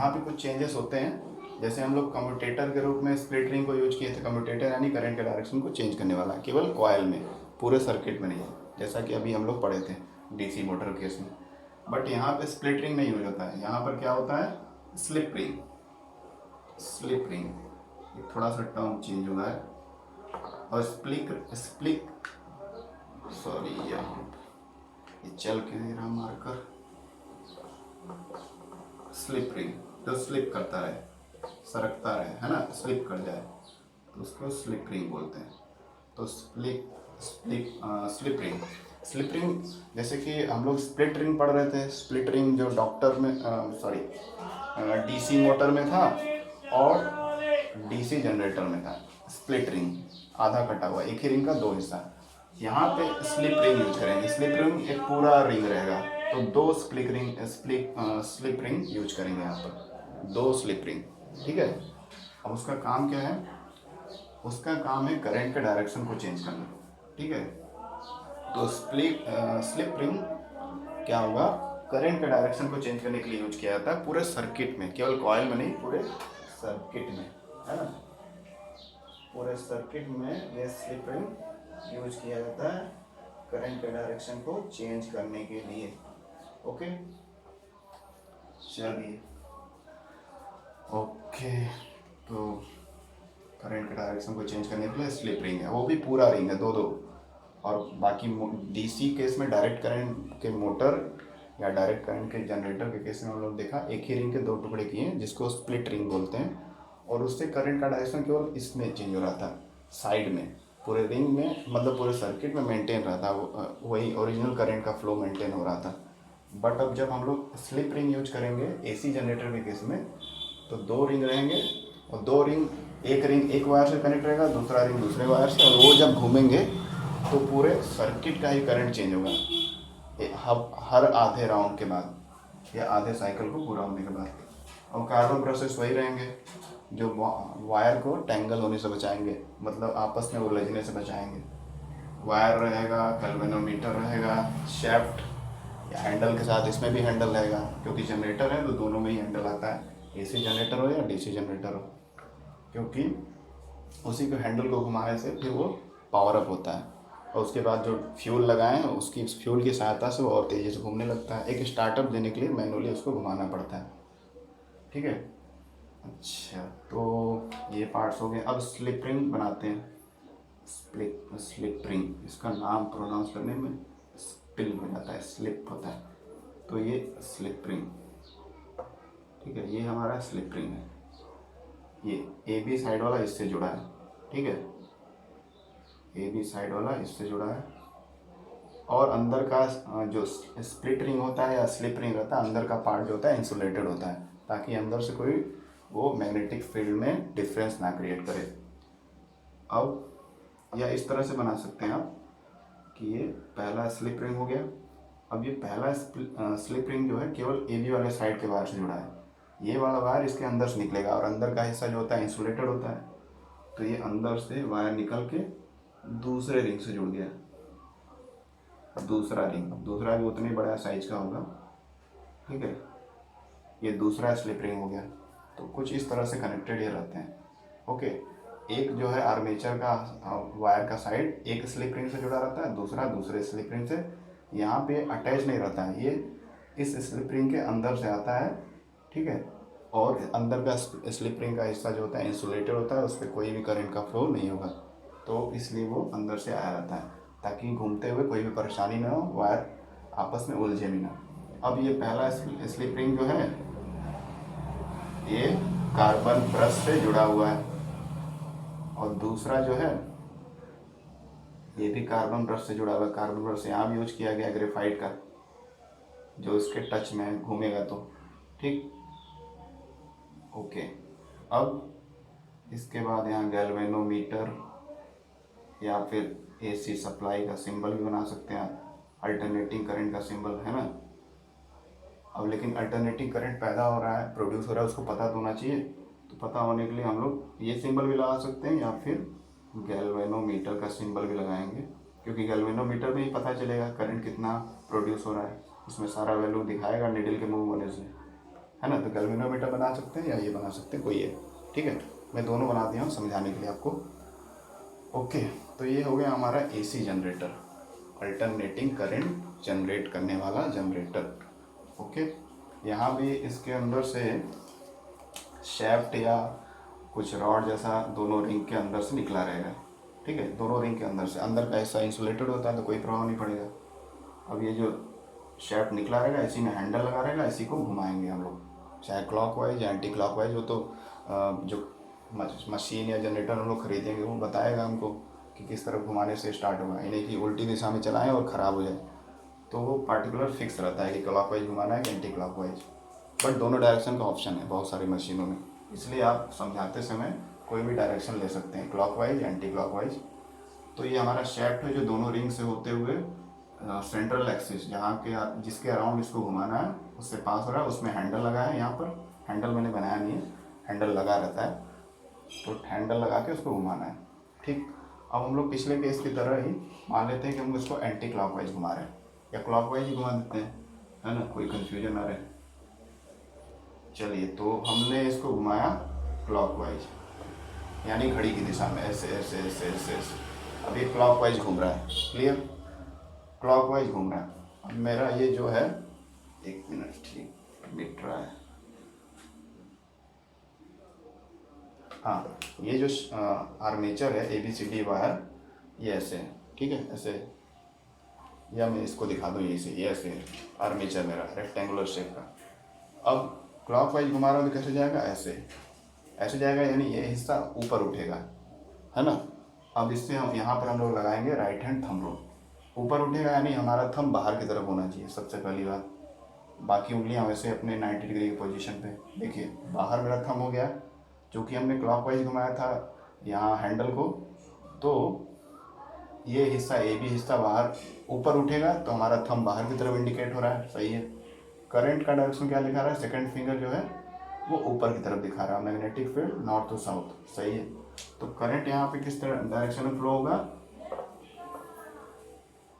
पे कुछ चेंजेस होते हैं, जैसे हम लोग कम्यूटेटर के रूप में स्प्लिट रिंग को यूज किए थे। कम्यूटेटर यानी करंट के डायरेक्शन को चेंज करने वाला, केवल कॉयल में, पूरे सर्किट में नहीं, जैसा कि अभी हम लोग पढ़े थे डीसी मोटर केस में। बट यहाँ पे स्प्लिट रिंग नहीं यूज होता है, यहाँ पर क्या होता है, स्लिप रिंग। स्लिप रिंग थोड़ा सा टर्म चेंज हुआ है, और सॉरी, यहाँ ये चल के नहीं रहा मार्कर। स्लिप रिंग जो स्लिप करता रहे, सरकता रहे, है ना, स्लिप कर जाए, तो उसको स्लिप रिंग बोलते हैं। तो स्लिप रिंग जैसे कि हम लोग स्प्लिट रिंग पढ़ रहे थे। स्प्लिट रिंग जो डॉक्टर में, डीसी मोटर में था और डीसी जनरेटर में था। स्प्लिट रिंग आधा कटा हुआ, एक ही रिंग का दो हिस्सा। यहाँ पे स्लिप रिंग यूज करेंगे। स्लिप रिंग एक पूरा रिंग रहेगा, तो दो स्लिप रिंग यूज करेंगे यहाँ पर, दो स्लिप रिंग, ठीक है। अब उसका काम क्या है, उसका काम है करंट के डायरेक्शन को चेंज करना, ठीक है। तो स्लिप रिंग क्या होगा, करंट के डायरेक्शन को चेंज करने के लिए यूज किया जाता है पूरे सर्किट में, केवल कॉइल में नहीं, पूरे सर्किट में, है ना। पूरे सर्किट में ये स्लिप रिंग यूज किया जाता है करंट के डायरेक्शन को चेंज करने के लिए। ओके, चलिए, ओके, तो करंट के डायरेक्शन को चेंज करने के लिए स्लिप रिंग है, वो भी पूरा रिंग है, दो। और बाकी डीसी केस में डायरेक्ट करंट के मोटर या डायरेक्ट करंट के जनरेटर के केस में हम लोग देखा, एक ही रिंग के दो टुकड़े किए हैं, जिसको स्प्लिट रिंग बोलते हैं। और उससे करंट का डायरेक्शन केवल इसमें चेंज हो रहा था, साइड में। पूरे रिंग में मतलब पूरे सर्किट में मेंटेन रहता है, वही ओरिजिनल करंट का फ्लो मेंटेन हो रहा था। बट अब जब हम लोग स्लिप रिंग यूज करेंगे एसी जनरेटर के केस में, तो 2 रिंग रहेंगे और 2 रिंग, एक रिंग एक वायर से कनेक्ट रहेगा, दूसरा रिंग दूसरे वायर से, और वो जब घूमेंगे तो पूरे सर्किट का ही करंट चेंज होगा हर आधे राउंड के बाद या आधे साइकिल को पूरा होने के बाद। और कार्बन ब्रशेस वही रहेंगे जो वायर को टेंगल होने से बचाएंगे, मतलब आपस में उलझने से बचाएंगे। वायर रहेगा, गैल्वेनोमीटर रहेगा, शेफ्ट या हैंडल के साथ इसमें भी हैंडल रहेगा, क्योंकि जनरेटर है तो दोनों में ही हैंडल आता है, एसी जनरेटर हो या डीसी जनरेटर हो, क्योंकि उसी को हैंडल को घुमाने से फिर वो पावर अप होता है। और उसके बाद जो फ्यूल लगाए हैं उसकी फ्यूल की सहायता से वो और तेज़ी से घूमने लगता है। एक स्टार्टअप देने के लिए मैनुअली उसको घुमाना पड़ता है। ठीक है, अच्छा तो ये पार्ट्स हो गए। अब स्लिप रिंग बनाते हैं। स्लिप रिंग, इसका नाम प्रोनाउंस करने में स्पिल हो जाता है, स्लिप होता है, तो ये स्लिप रिंग। ठीक है, ये हमारा स्लिप रिंग है। ये ए बी साइड वाला इससे जुड़ा है। ठीक है, ए बी साइड वाला इससे जुड़ा है। और अंदर का जो स्प्लिट रिंग होता है या स्लिप रिंग रहता है, अंदर का पार्ट जो होता है इंसुलेटेड होता है, ताकि अंदर से कोई वो मैग्नेटिक फील्ड में डिफरेंस ना क्रिएट करे। अब या इस तरह से बना सकते हैं आप कि ये पहला स्लिप रिंग हो गया। अब ये पहला स्लिप रिंग जो है केवल ए बी वाले साइड के वायर से जुड़ा है। ये वाला वायर इसके अंदर से निकलेगा और अंदर का हिस्सा जो होता है इंसुलेटेड होता है, तो ये अंदर से वायर निकल के दूसरे रिंग से जुड़ गया। दूसरा रिंग, दूसरा भी उतने बड़ा साइज का होगा। ठीक है, ये दूसरा स्लिप रिंग हो गया। तो कुछ इस तरह से कनेक्टेड ये रहते हैं। ओके, एक जो है आर्मेचर का वायर का साइड एक स्लिप रिंग से जुड़ा रहता है, दूसरा दूसरे स्लिप रिंग से। यहाँ पे अटैच नहीं रहता है, ये इस स्लिप रिंग के अंदर से आता है। ठीक है, और अंदर का स्लिप रिंग का हिस्सा जो होता है इंसुलेटेड होता है, उस पर कोई भी करंट का फ्लो नहीं होगा, तो इसलिए वो अंदर से आया रहता है, ताकि घूमते हुए कोई भी परेशानी ना हो, वायर आपस में उलझे भी ना। अब ये पहला स्लिप रिंग जो है ये कार्बन ब्रश से जुड़ा हुआ है, और दूसरा जो है ये भी कार्बन ब्रश से जुड़ा हुआ है। कार्बन ब्रश यहाँ भी यूज किया गया ग्रेफाइट का, जो इसके टच में घूमेगा तो। ठीक, ओके। अब इसके बाद यहाँ गैल्वेनोमीटर या फिर एसी सप्लाई का सिंबल भी बना सकते हैं, अल्टरनेटिंग करंट का सिंबल है ना। अब लेकिन अल्टरनेटिंग करंट पैदा हो रहा है, प्रोड्यूस हो रहा है, उसको पता तो होना चाहिए। तो पता होने के लिए हम लोग ये सिंबल भी लगा सकते हैं या फिर गैल्वेनोमीटर का सिंबल भी लगाएंगे, क्योंकि गैल्वेनोमीटर में ही पता चलेगा करंट कितना प्रोड्यूस हो रहा है, उसमें सारा वैल्यू दिखाएगा निडल के मूव होने से, है ना। तो गैल्वेनोमीटर बना सकते हैं या ये बना सकते हैं, कोई है। ठीक है, मैं दोनों बना दिया हूँ समझाने के लिए आपको। ओके, तो ये हो गया हमारा AC generator, alternating current generate करने वाला जनरेटर। ओके, यहाँ भी इसके अंदर से शैफ्ट या कुछ रॉड जैसा दोनों रिंग के अंदर से निकला रहेगा। ठीक है, दोनों रिंग के अंदर से, अंदर का हिस्सा इंसुलेटेड होता है तो कोई प्रभाव नहीं पड़ेगा। अब ये जो शैफ्ट निकला रहेगा, इसी में हैंडल लगा रहेगा, इसी को घुमाएंगे हम लोग, चाहे क्लॉकवाइज या एंटी क्लॉकवाइज। वो तो जो मशीन या जनरेटर हम लोग खरीदेंगे वो बताएगा हमको कि किस तरफ घुमाने से स्टार्ट होगा, यानी कि उल्टी दिशा में चलाएं और ख़राब हो जाए, तो वो पार्टिकुलर फिक्स रहता है कि क्लॉकवाइज घुमाना है कि एंटी क्लॉकवाइज। बट दोनों डायरेक्शन का ऑप्शन है बहुत सारी मशीनों में, इसलिए आप समझाते समय कोई भी डायरेक्शन ले सकते हैं, क्लॉकवाइज या एंटी क्लॉकवाइज। तो ये हमारा शैफ्ट है जो दोनों रिंग से होते हुए सेंट्रल एक्सिस जहाँ के जिसके अराउंड इसको घुमाना है उससे पास हो रहा है, उसमें हैंडल लगा है। यहाँ पर हैंडल मैंने बनाया नहीं है, हैंडल लगा रहता है, तो हैंडल लगा के उसको घुमाना है। ठीक, अब हम लोग पिछले केस की तरह ही मान लेते हैं कि हम इसको एंटी क्लॉकवाइज घुमा रहे हैं या क्लॉकवाइज ही घुमा देते हैं, है ना, कोई कन्फ्यूजन ना रहे। चलिए, तो हमने इसको घुमाया क्लॉकवाइज, यानी घड़ी की दिशा में, ऐसे ऐसे ऐसे ऐसे ऐसे। अब ये क्लॉकवाइज घूम रहा है, क्लियर, क्लॉकवाइज घूम रहा है। अब मेरा ये जो है, एक मिनट, ठीक मिट रहा है, हाँ, ये जो आर्मेचर है ABCD वायर, ये ऐसे है। ठीक है, ऐसे, या मैं इसको दिखा दूँ यही से, ये ऐसे है आर्मेचर मेरा रेक्टेंगुलर शेप का। अब क्लॉकवाइज घुमा रहा हूँ तो कैसे जाएगा, ऐसे ऐसे जाएगा, यानी ये हिस्सा ऊपर उठेगा, है ना। अब इससे हम यहाँ पर हम लोग लगाएंगे राइट हैंड थंब रूल। ऊपर उठेगा यानी हमारा थंब बाहर की तरफ होना चाहिए सबसे पहली बात। बाकी उंगलियां वैसे अपने 90 डिग्री की पोजीशन पे। देखिए बाहर मेरा थंब हो गया, क्योंकि हमने क्लॉकवाइज घुमाया था यहाँ हैंडल को, तो ये हिस्सा ए बी हिस्सा बाहर ऊपर उठेगा तो हमारा थंब बाहर की तरफ इंडिकेट हो रहा है, सही है। करंट का डायरेक्शन क्या दिखा रहा है, सेकंड फिंगर जो है वो ऊपर की तरफ दिखा रहा है, magnetic field north to south, सही है। तो करंट यहाँ पे किस तरह डायरेक्शन में फ्लो होगा,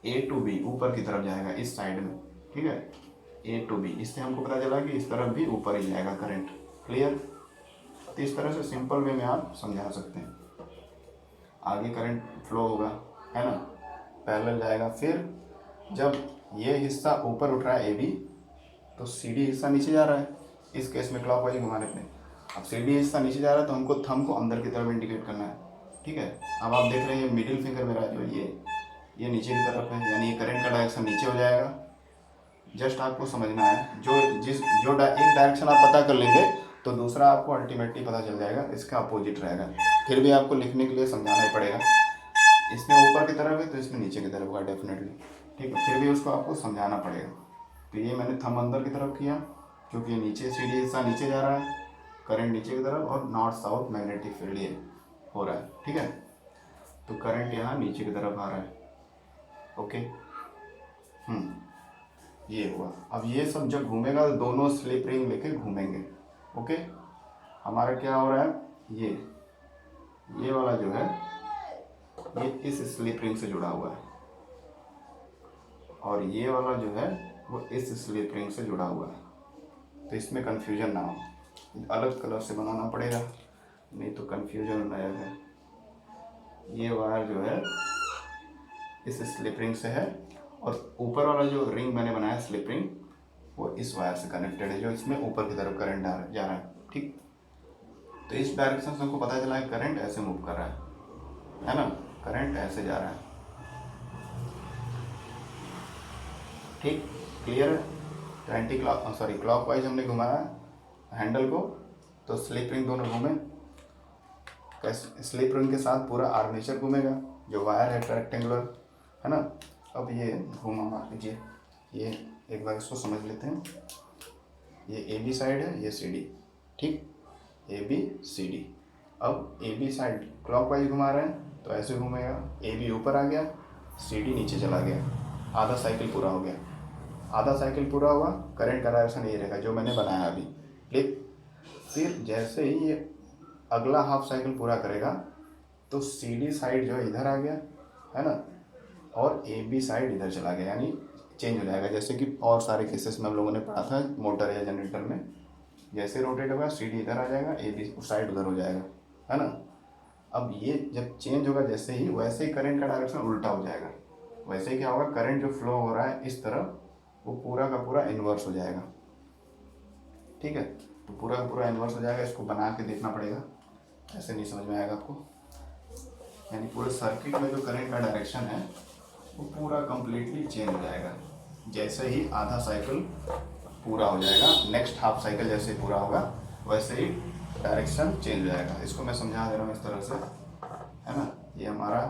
ए टू बी, ऊपर की तरफ जाएगा इस साइड में, ठीक है, ए टू बी। इससे हमको पता चला कि इस तरफ भी ऊपर ही जाएगा करंट, क्लियर। तो इस तरह से सिंपल वे में आप समझा सकते हैं। आगे करंट फ्लो होगा, है ना, पैरेलल जाएगा। फिर जब ये हिस्सा ऊपर उठ रहा है ए बी, तो सी डी हिस्सा नीचे जा रहा है, इस केस में क्लॉकवाइज घुमाने पे। अब सी डी हिस्सा नीचे जा रहा है तो हमको थंब को अंदर की तरफ इंडिकेट करना है, ठीक है। अब आप देख रहे हैं मिडिल फिंगर मेरा जो ये नीचे की तरफ है, यानी ये करंट का डायरेक्शन नीचे हो जाएगा। जस्ट आपको समझना है, एक डायरेक्शन आप पता कर लेंगे तो दूसरा आपको अल्टीमेटली पता चल जाएगा, इसका अपोजिट रहेगा। फिर भी आपको लिखने के लिए समझाना ही पड़ेगा, इसमें ऊपर की तरफ है तो इसमें नीचे की तरफ होगा डेफिनेटली, ठीक है। फिर भी उसको आपको समझाना पड़ेगा। तो ये मैंने थंब अंदर की तरफ किया, क्योंकि नीचे सी डी हिस्सा नीचे जा रहा है, करंट नीचे की तरफ, और नॉर्थ साउथ मैग्नेटिक फील्ड ये हो रहा है, ठीक है। तो करंट यहाँ नीचे की तरफ आ रहा है, ओके। ये हुआ। अब ये सब जब घूमेगा तो दोनों स्लिप रिंग लेके घूमेंगे, ओके। हमारा क्या हो रहा है, ये वाला जो है ये इस स्लिप रिंग से जुड़ा हुआ है, और ये वाला जो है वो इस स्लिप रिंग से जुड़ा हुआ है। तो इसमें कंफ्यूजन ना हो, अलग कलर से बनाना पड़ेगा, नहीं तो कंफ्यूजन हो जाएगा। ये वायर जो है इस स्लिप रिंग से है, और ऊपर वाला जो रिंग मैंने बनाया स्लिप रिंग वो इस वायर से कनेक्टेड है, जो इसमें ऊपर की तरफ करंट जा रहा है, ठीक। तो इस डायरेक्शन से हमको पता चला है करंट ऐसे मूव कर रहा है ना, करंट ऐसे जा रहा है, ठीक, क्लियर है। क्लॉकवाइज हमने घुमाया हैंडल को, तो स्लिप रिंग दोनों घूमे। स्लिप रिंग के साथ पूरा आर्मेचर घूमेगा, जो वायर है रेक्टेंगुलर, है ना। अब ये घूमा, मान लीजिए, ये एक बार इसको समझ लेते हैं। ये ए बी साइड है, ये सी डी, ठीक, ए बी सी डी। अब ए बी साइड क्लॉकवाइज घुमा रहे हैं तो ऐसे घूमेगा, ए बी ऊपर आ गया, सी डी नीचे चला गया, आधा साइकिल पूरा हो गया। आधा साइकिल पूरा हुआ, करंट का डायरेक्शन ये रहेगा जो मैंने बनाया अभी, ठीक। फिर जैसे ही ये अगला हाफ साइकिल पूरा करेगा तो सी डी साइड जो है इधर आ गया, है ना, और ए बी साइड इधर चला गया, यानी चेंज हो जाएगा। जैसे कि और सारे केसेस में हम लोगों ने पढ़ा था मोटर या जनरेटर में, जैसे रोटेट होगा सी डी इधर आ जाएगा, ए बी साइड उधर हो जाएगा, है ना। अब ये जब चेंज होगा जैसे ही, वैसे ही करंट का डायरेक्शन उल्टा हो जाएगा। वैसे ही क्या होगा, करंट जो फ्लो हो रहा है इस तरफ वो पूरा का पूरा इन्वर्स हो जाएगा, ठीक है। तो पूरा का पूरा इन्वर्स हो जाएगा, इसको बना के देखना पड़ेगा, ऐसे नहीं समझ में आएगा आपको। यानी पूरे सर्किट में जो करंट का डायरेक्शन है वो पूरा कंप्लीटली चेंज हो जाएगा जैसे ही आधा साइकिल पूरा हो जाएगा। नेक्स्ट हाफ साइकिल जैसे पूरा होगा वैसे ही डायरेक्शन चेंज हो जाएगा। इसको मैं समझा दे रहा हूँ इस तरह से, है ना। ये हमारा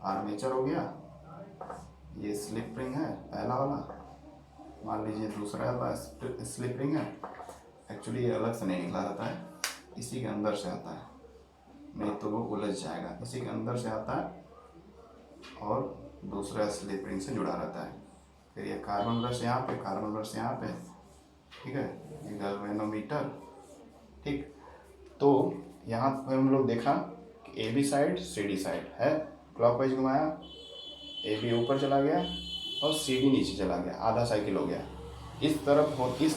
आर्मेचर हो गया, ये स्लिप रिंग है पहला वाला, मान लीजिए दूसरा वाला स्लिप रिंग है। एक्चुअली ये अलग से नहीं निकला जाता है, इसी के अंदर से आता है, नहीं तो वो उलझ जाएगा। इसी के अंदर से आता है और दूसरा स्लिप रिंग से जुड़ा रहता है। फिर ये कार्बन ब्रश यहाँ पे, कार्बन ब्रश यहाँ पे, ठीक है, ये गैल्वेनोमीटर, ठीक। तो यहाँ पर हम लोग देखा कि A B side C D side है, क्लॉकवाइज घुमाया, ए बी ऊपर चला गया और सी डी नीचे चला गया, आधा साइकिल हो गया। इस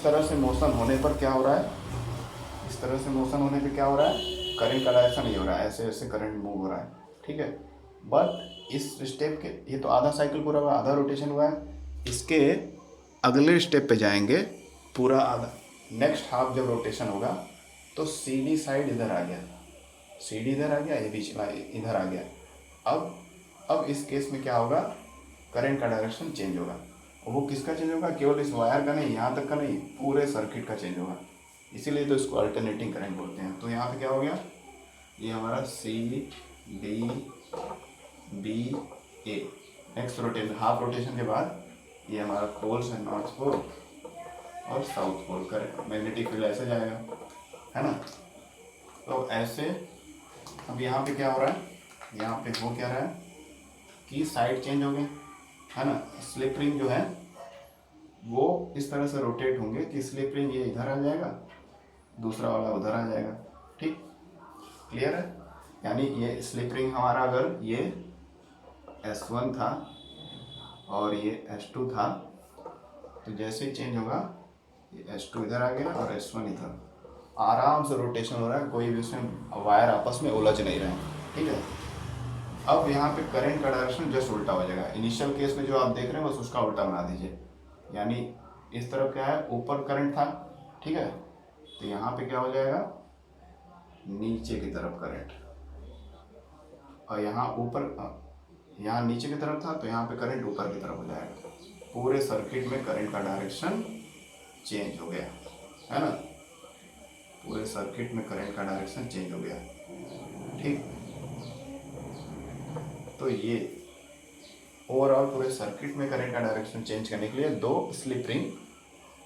तरह से मोशन होने पर क्या हो रहा है, इस तरह से मोशन होने पे क्या हो रहा है, करंट का डायरेक्शन नहीं हो रहा है, ऐसे ऐसे करंट मूव हो रहा है, ठीक है। बट इस स्टेप के, ये तो आधा साइकिल पूरा हुआ, आधा रोटेशन हुआ है, इसके अगले स्टेप पे जाएंगे पूरा आधा, नेक्स्ट हाफ जब रोटेशन होगा तो सी डी साइड इधर आ गया, सी डी इधर आ गया, ए बी इधर आ गया। अब इस केस में क्या होगा, करंट का डायरेक्शन चेंज होगा। वो किसका चेंज होगा, केवल इस वायर का नहीं, यहाँ तक का नहीं, पूरे सर्किट का चेंज होगा। इसीलिए तो इसको अल्टरनेटिंग करंट बोलते हैं। तो यहाँ पे क्या हो गया, ये हमारा सी डी बी ए। नेक्स्ट रोटेशन, हाफ रोटेशन के बाद ये हमारा पोल्स है, नॉर्थ पोल और साउथ पोल। कर मैग्नेटिक फील्ड ऐसे जाएगा, है ना। तो ऐसे अब यहाँ पे क्या हो रहा है, यहाँ पे हो क्या रहा है कि साइड चेंज हो गए, है ना। स्लिप रिंग जो है वो इस तरह से रोटेट होंगे कि स्लिप रिंग ये इधर आ जाएगा, दूसरा वाला उधर आ जाएगा। ठीक, क्लियर है। यानी ये स्लिप रिंग हमारा अगर ये S1 था और ये S2 था, तो जैसे ही चेंज होगा ये S2 इधर आ गया और S1 इधर, आराम से रोटेशन हो रहा है, कोई भी उसमें वायर आपस में उलझ नहीं रहे हैं। ठीक है। अब यहाँ पे करंट का डायरेक्शन जस्ट उल्टा हो जाएगा। इनिशियल केस में जो आप देख रहे हैं बस उसका उल्टा बना दीजिए। यानी इस तरफ क्या है, ऊपर करंट था, ठीक है, तो यहाँ पे क्या हो जाएगा, नीचे की तरफ करंट, और यहाँ ऊपर, यहाँ नीचे की तरफ था तो यहाँ पे करंट ऊपर की तरफ हो जाएगा। पूरे सर्किट में करंट का डायरेक्शन चेंज हो गया, है ना। पूरे सर्किट में करंट का डायरेक्शन चेंज हो गया। ठीक, तो ये ओवरऑल पूरे सर्किट में करंट का डायरेक्शन चेंज करने के लिए दो slip ring,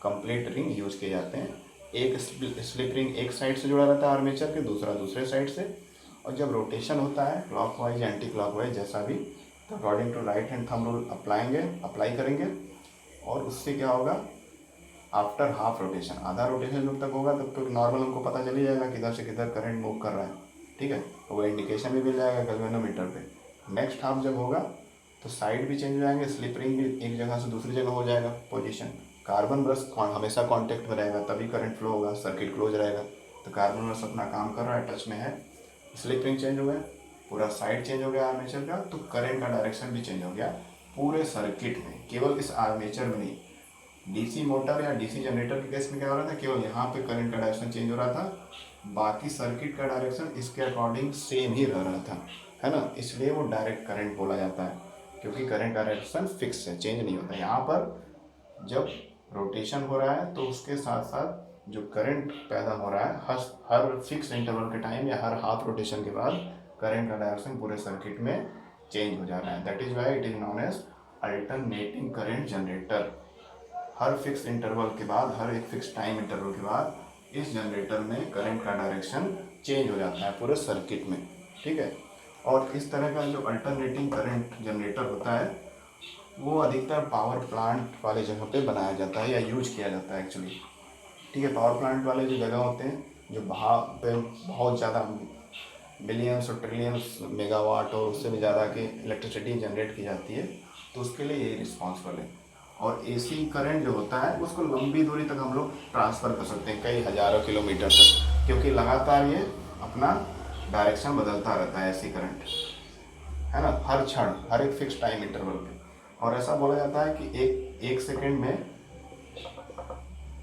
complete ring use किए जाते हैं। एक स्लिप रिंग एक साइड से जुड़ा रहता है आर्मेचर के, दूसरा दूसरे साइड से। और जब रोटेशन होता है क्लॉकवाइज या एंटी क्लॉकवाइज जैसा भी, तो according to right hand thumb rule apply करेंगे। और उससे क्या होगा, आफ्टर हाफ रोटेशन, आधा रोटेशन जब तक होगा तब तक नॉर्मल हमको पता चल ही जाएगा किधर से किधर करंट मूव कर रहा है। ठीक है, तो वो इंडिकेशन भी मिल जाएगा गैल्वेनोमीटर पे। नेक्स्ट हाफ जब होगा तो साइड भी चेंज हो जाएंगे, स्लिप रिंग भी एक जगह से दूसरी जगह हो जाएगा पोजीशन। कार्बन ब्रश हमेशा कांटेक्ट में रहेगा तभी करंट फ्लो होगा, सर्किट क्लोज रहेगा। तो कार्बन ब्रश अपना काम कर रहा है, टच में है, स्लिप रिंग चेंज हो गया, पूरा साइड चेंज हो गया आर्मेचर का, तो करंट का डायरेक्शन भी चेंज हो गया पूरे सर्किट में। केवल इस आर्मेचर में नहीं, डीसी मोटर या डीसी जनरेटर के केस में क्या हो रहा था, केवल यहाँ पे करंट का डायरेक्शन चेंज हो रहा था, बाकी सर्किट का डायरेक्शन इसके अकॉर्डिंग सेम ही रह रहा था, है ना। इसलिए वो डायरेक्ट करंट बोला जाता है, क्योंकि करंट का डायरेक्शन फिक्स है, चेंज नहीं होता। यहाँ पर जब रोटेशन हो रहा है तो उसके साथ साथ जो करंट पैदा हो रहा है हर फिक्स इंटरवल के टाइम या हर हाफ रोटेशन के बाद करंट का डायरेक्शन पूरे सर्किट में चेंज हो जा रहा है। That is why it is known as alternating current generator. हर फिक्स इंटरवल के बाद, हर एक फिक्स टाइम इंटरवल के बाद इस जनरेटर में करंट का डायरेक्शन चेंज हो जाता है पूरे सर्किट में। ठीक है। और इस तरह का जो अल्टरनेटिंग करंट जनरेटर होता है वो अधिकतर पावर प्लांट वाले जगह पे बनाया जाता है या यूज किया जाता है एक्चुअली। ठीक है, पावर प्लांट वाले जो जगह होते हैं जो वहाँ पे बहुत ज़्यादा बिलियंस और ट्रिलियंस मेगावाट और उससे भी ज़्यादा की इलेक्ट्रिसिटी जनरेट की जाती है, तो उसके लिए ये रिस्पॉन्सिबल है। और एसी करंट जो होता है उसको लंबी दूरी तक हम लोग ट्रांसफ़र कर सकते हैं, कई हज़ारों किलोमीटर तक, क्योंकि लगातार ये अपना डायरेक्शन बदलता रहता है एसी करंट, है ना, हर क्षण, हर एक फिक्स टाइम इंटरवल पे। और ऐसा बोला जाता है कि एक सेकेंड में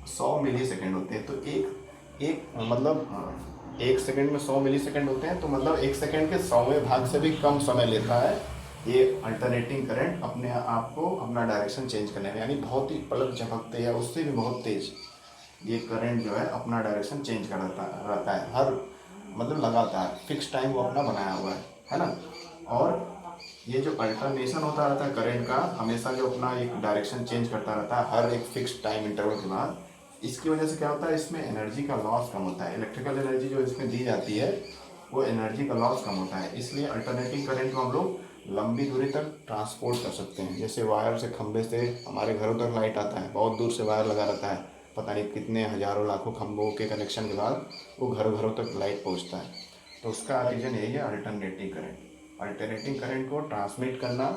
100 मिली सेकेंड होते हैं। तो एक सेकेंड में 100 मिली सेकेंड होते हैं, तो मतलब एक सेकेंड के 100वें भाग से भी कम समय लेता है ये अल्टरनेटिंग करंट अपने आप को अपना डायरेक्शन चेंज करने में। यानी बहुत ही पलक झपकते हैं, उससे भी बहुत तेज ये करंट जो है अपना डायरेक्शन चेंज कर रहता है हर, मतलब लगातार फिक्स टाइम वो अपना बनाया हुआ है ना। और ये जो अल्टरनेशन होता रहता है करंट का, हमेशा जो अपना एक डायरेक्शन चेंज करता रहता है हर एक फिक्स टाइम इंटरवल के बाद, इसकी वजह से क्या होता है, इसमें एनर्जी का लॉस कम होता है। इलेक्ट्रिकल एनर्जी जो इसमें दी जाती है वो एनर्जी का लॉस कम होता है। इसलिए अल्टरनेटिंग करंट को हम लोग लंबी दूरी तक ट्रांसपोर्ट कर सकते हैं। जैसे वायर से, खंभे से हमारे घरों तक लाइट आता है, बहुत दूर से वायर लगा रहता है, पता नहीं कितने हज़ारों लाखों खंभों के कनेक्शन के बाद वो घरों घरों तक लाइट पहुंचता है। तो उसका रीज़न यही है अल्टरनेटिंग करंट। अल्टरनेटिंग करंट को ट्रांसमिट करना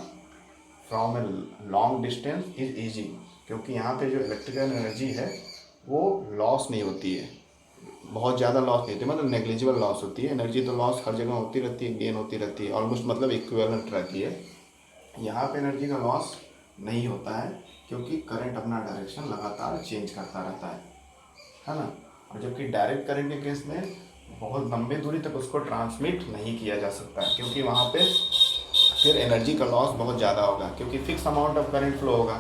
from a long distance is easy, क्योंकि यहाँ पे जो इलेक्ट्रिकल एनर्जी है वो लॉस नहीं होती है, बहुत ज़्यादा लॉस नहीं होती, मतलब नेग्लिजिबल लॉस होती है। एनर्जी तो लॉस हर जगह होती रहती है, गेन होती रहती है, ऑलमोस्ट मतलब इक्विवेलेंट रहती है। यहाँ पे एनर्जी का लॉस नहीं होता है, क्योंकि करंट अपना डायरेक्शन लगातार चेंज करता रहता है ना। और जबकि डायरेक्ट करंट के केस में बहुत लंबी दूरी तक उसको ट्रांसमिट नहीं किया जा सकता है, क्योंकि वहाँ पे फिर एनर्जी का लॉस बहुत ज़्यादा होगा, क्योंकि fix amount of current flow होगा,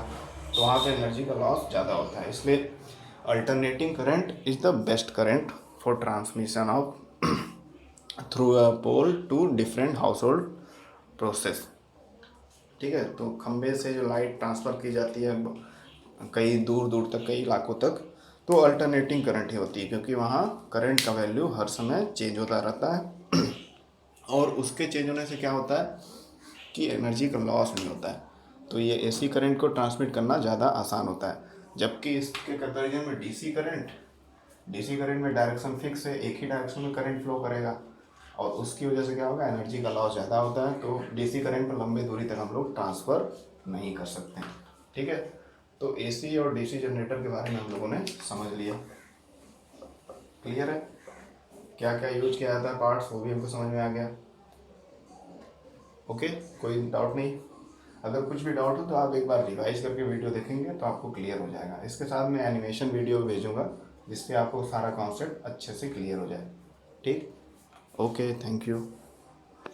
तो वहाँ पे एनर्जी का लॉस ज़्यादा होता है। इसलिए alternating current is the best current for transmission of through a pole to different household process. ठीक है। तो खंबे से जो लाइट ट्रांसफ़र की जाती है कई दूर दूर तक, कई इलाकों तक, तो अल्टरनेटिंग करंट ही होती है, क्योंकि वहाँ करंट का वैल्यू हर समय चेंज होता रहता है और उसके चेंज होने से क्या होता है कि एनर्जी का लॉस नहीं होता है। तो ये एसी करंट को ट्रांसमिट करना ज़्यादा आसान होता है, जबकि इसके कंपेरिजन में डीसी करंट में डायरेक्शन फिक्स है, एक ही डायरेक्शन में करंट फ्लो करेगा और उसकी वजह से क्या होगा, एनर्जी का लॉस ज़्यादा होता है। तो डीसी करंट पर लंबे दूरी तक हम लोग ट्रांसफ़र नहीं कर सकते हैं। ठीक है। तो एसी और डीसी जनरेटर के बारे में हम लोगों ने समझ लिया। क्लियर है? क्या क्या यूज किया जाता है पार्ट्स, वो भी हमको समझ में आ गया। ओके, कोई डाउट नहीं? अगर कुछ भी डाउट हो तो आप एक बार रिवाइज करके वीडियो देखेंगे तो आपको क्लियर हो जाएगा। इसके साथ मैं एनिमेशन वीडियो भेजूंगा जिससे आपको सारा कॉन्सेप्ट अच्छे से क्लियर हो जाए। ठीक, ओके, थैंक यू।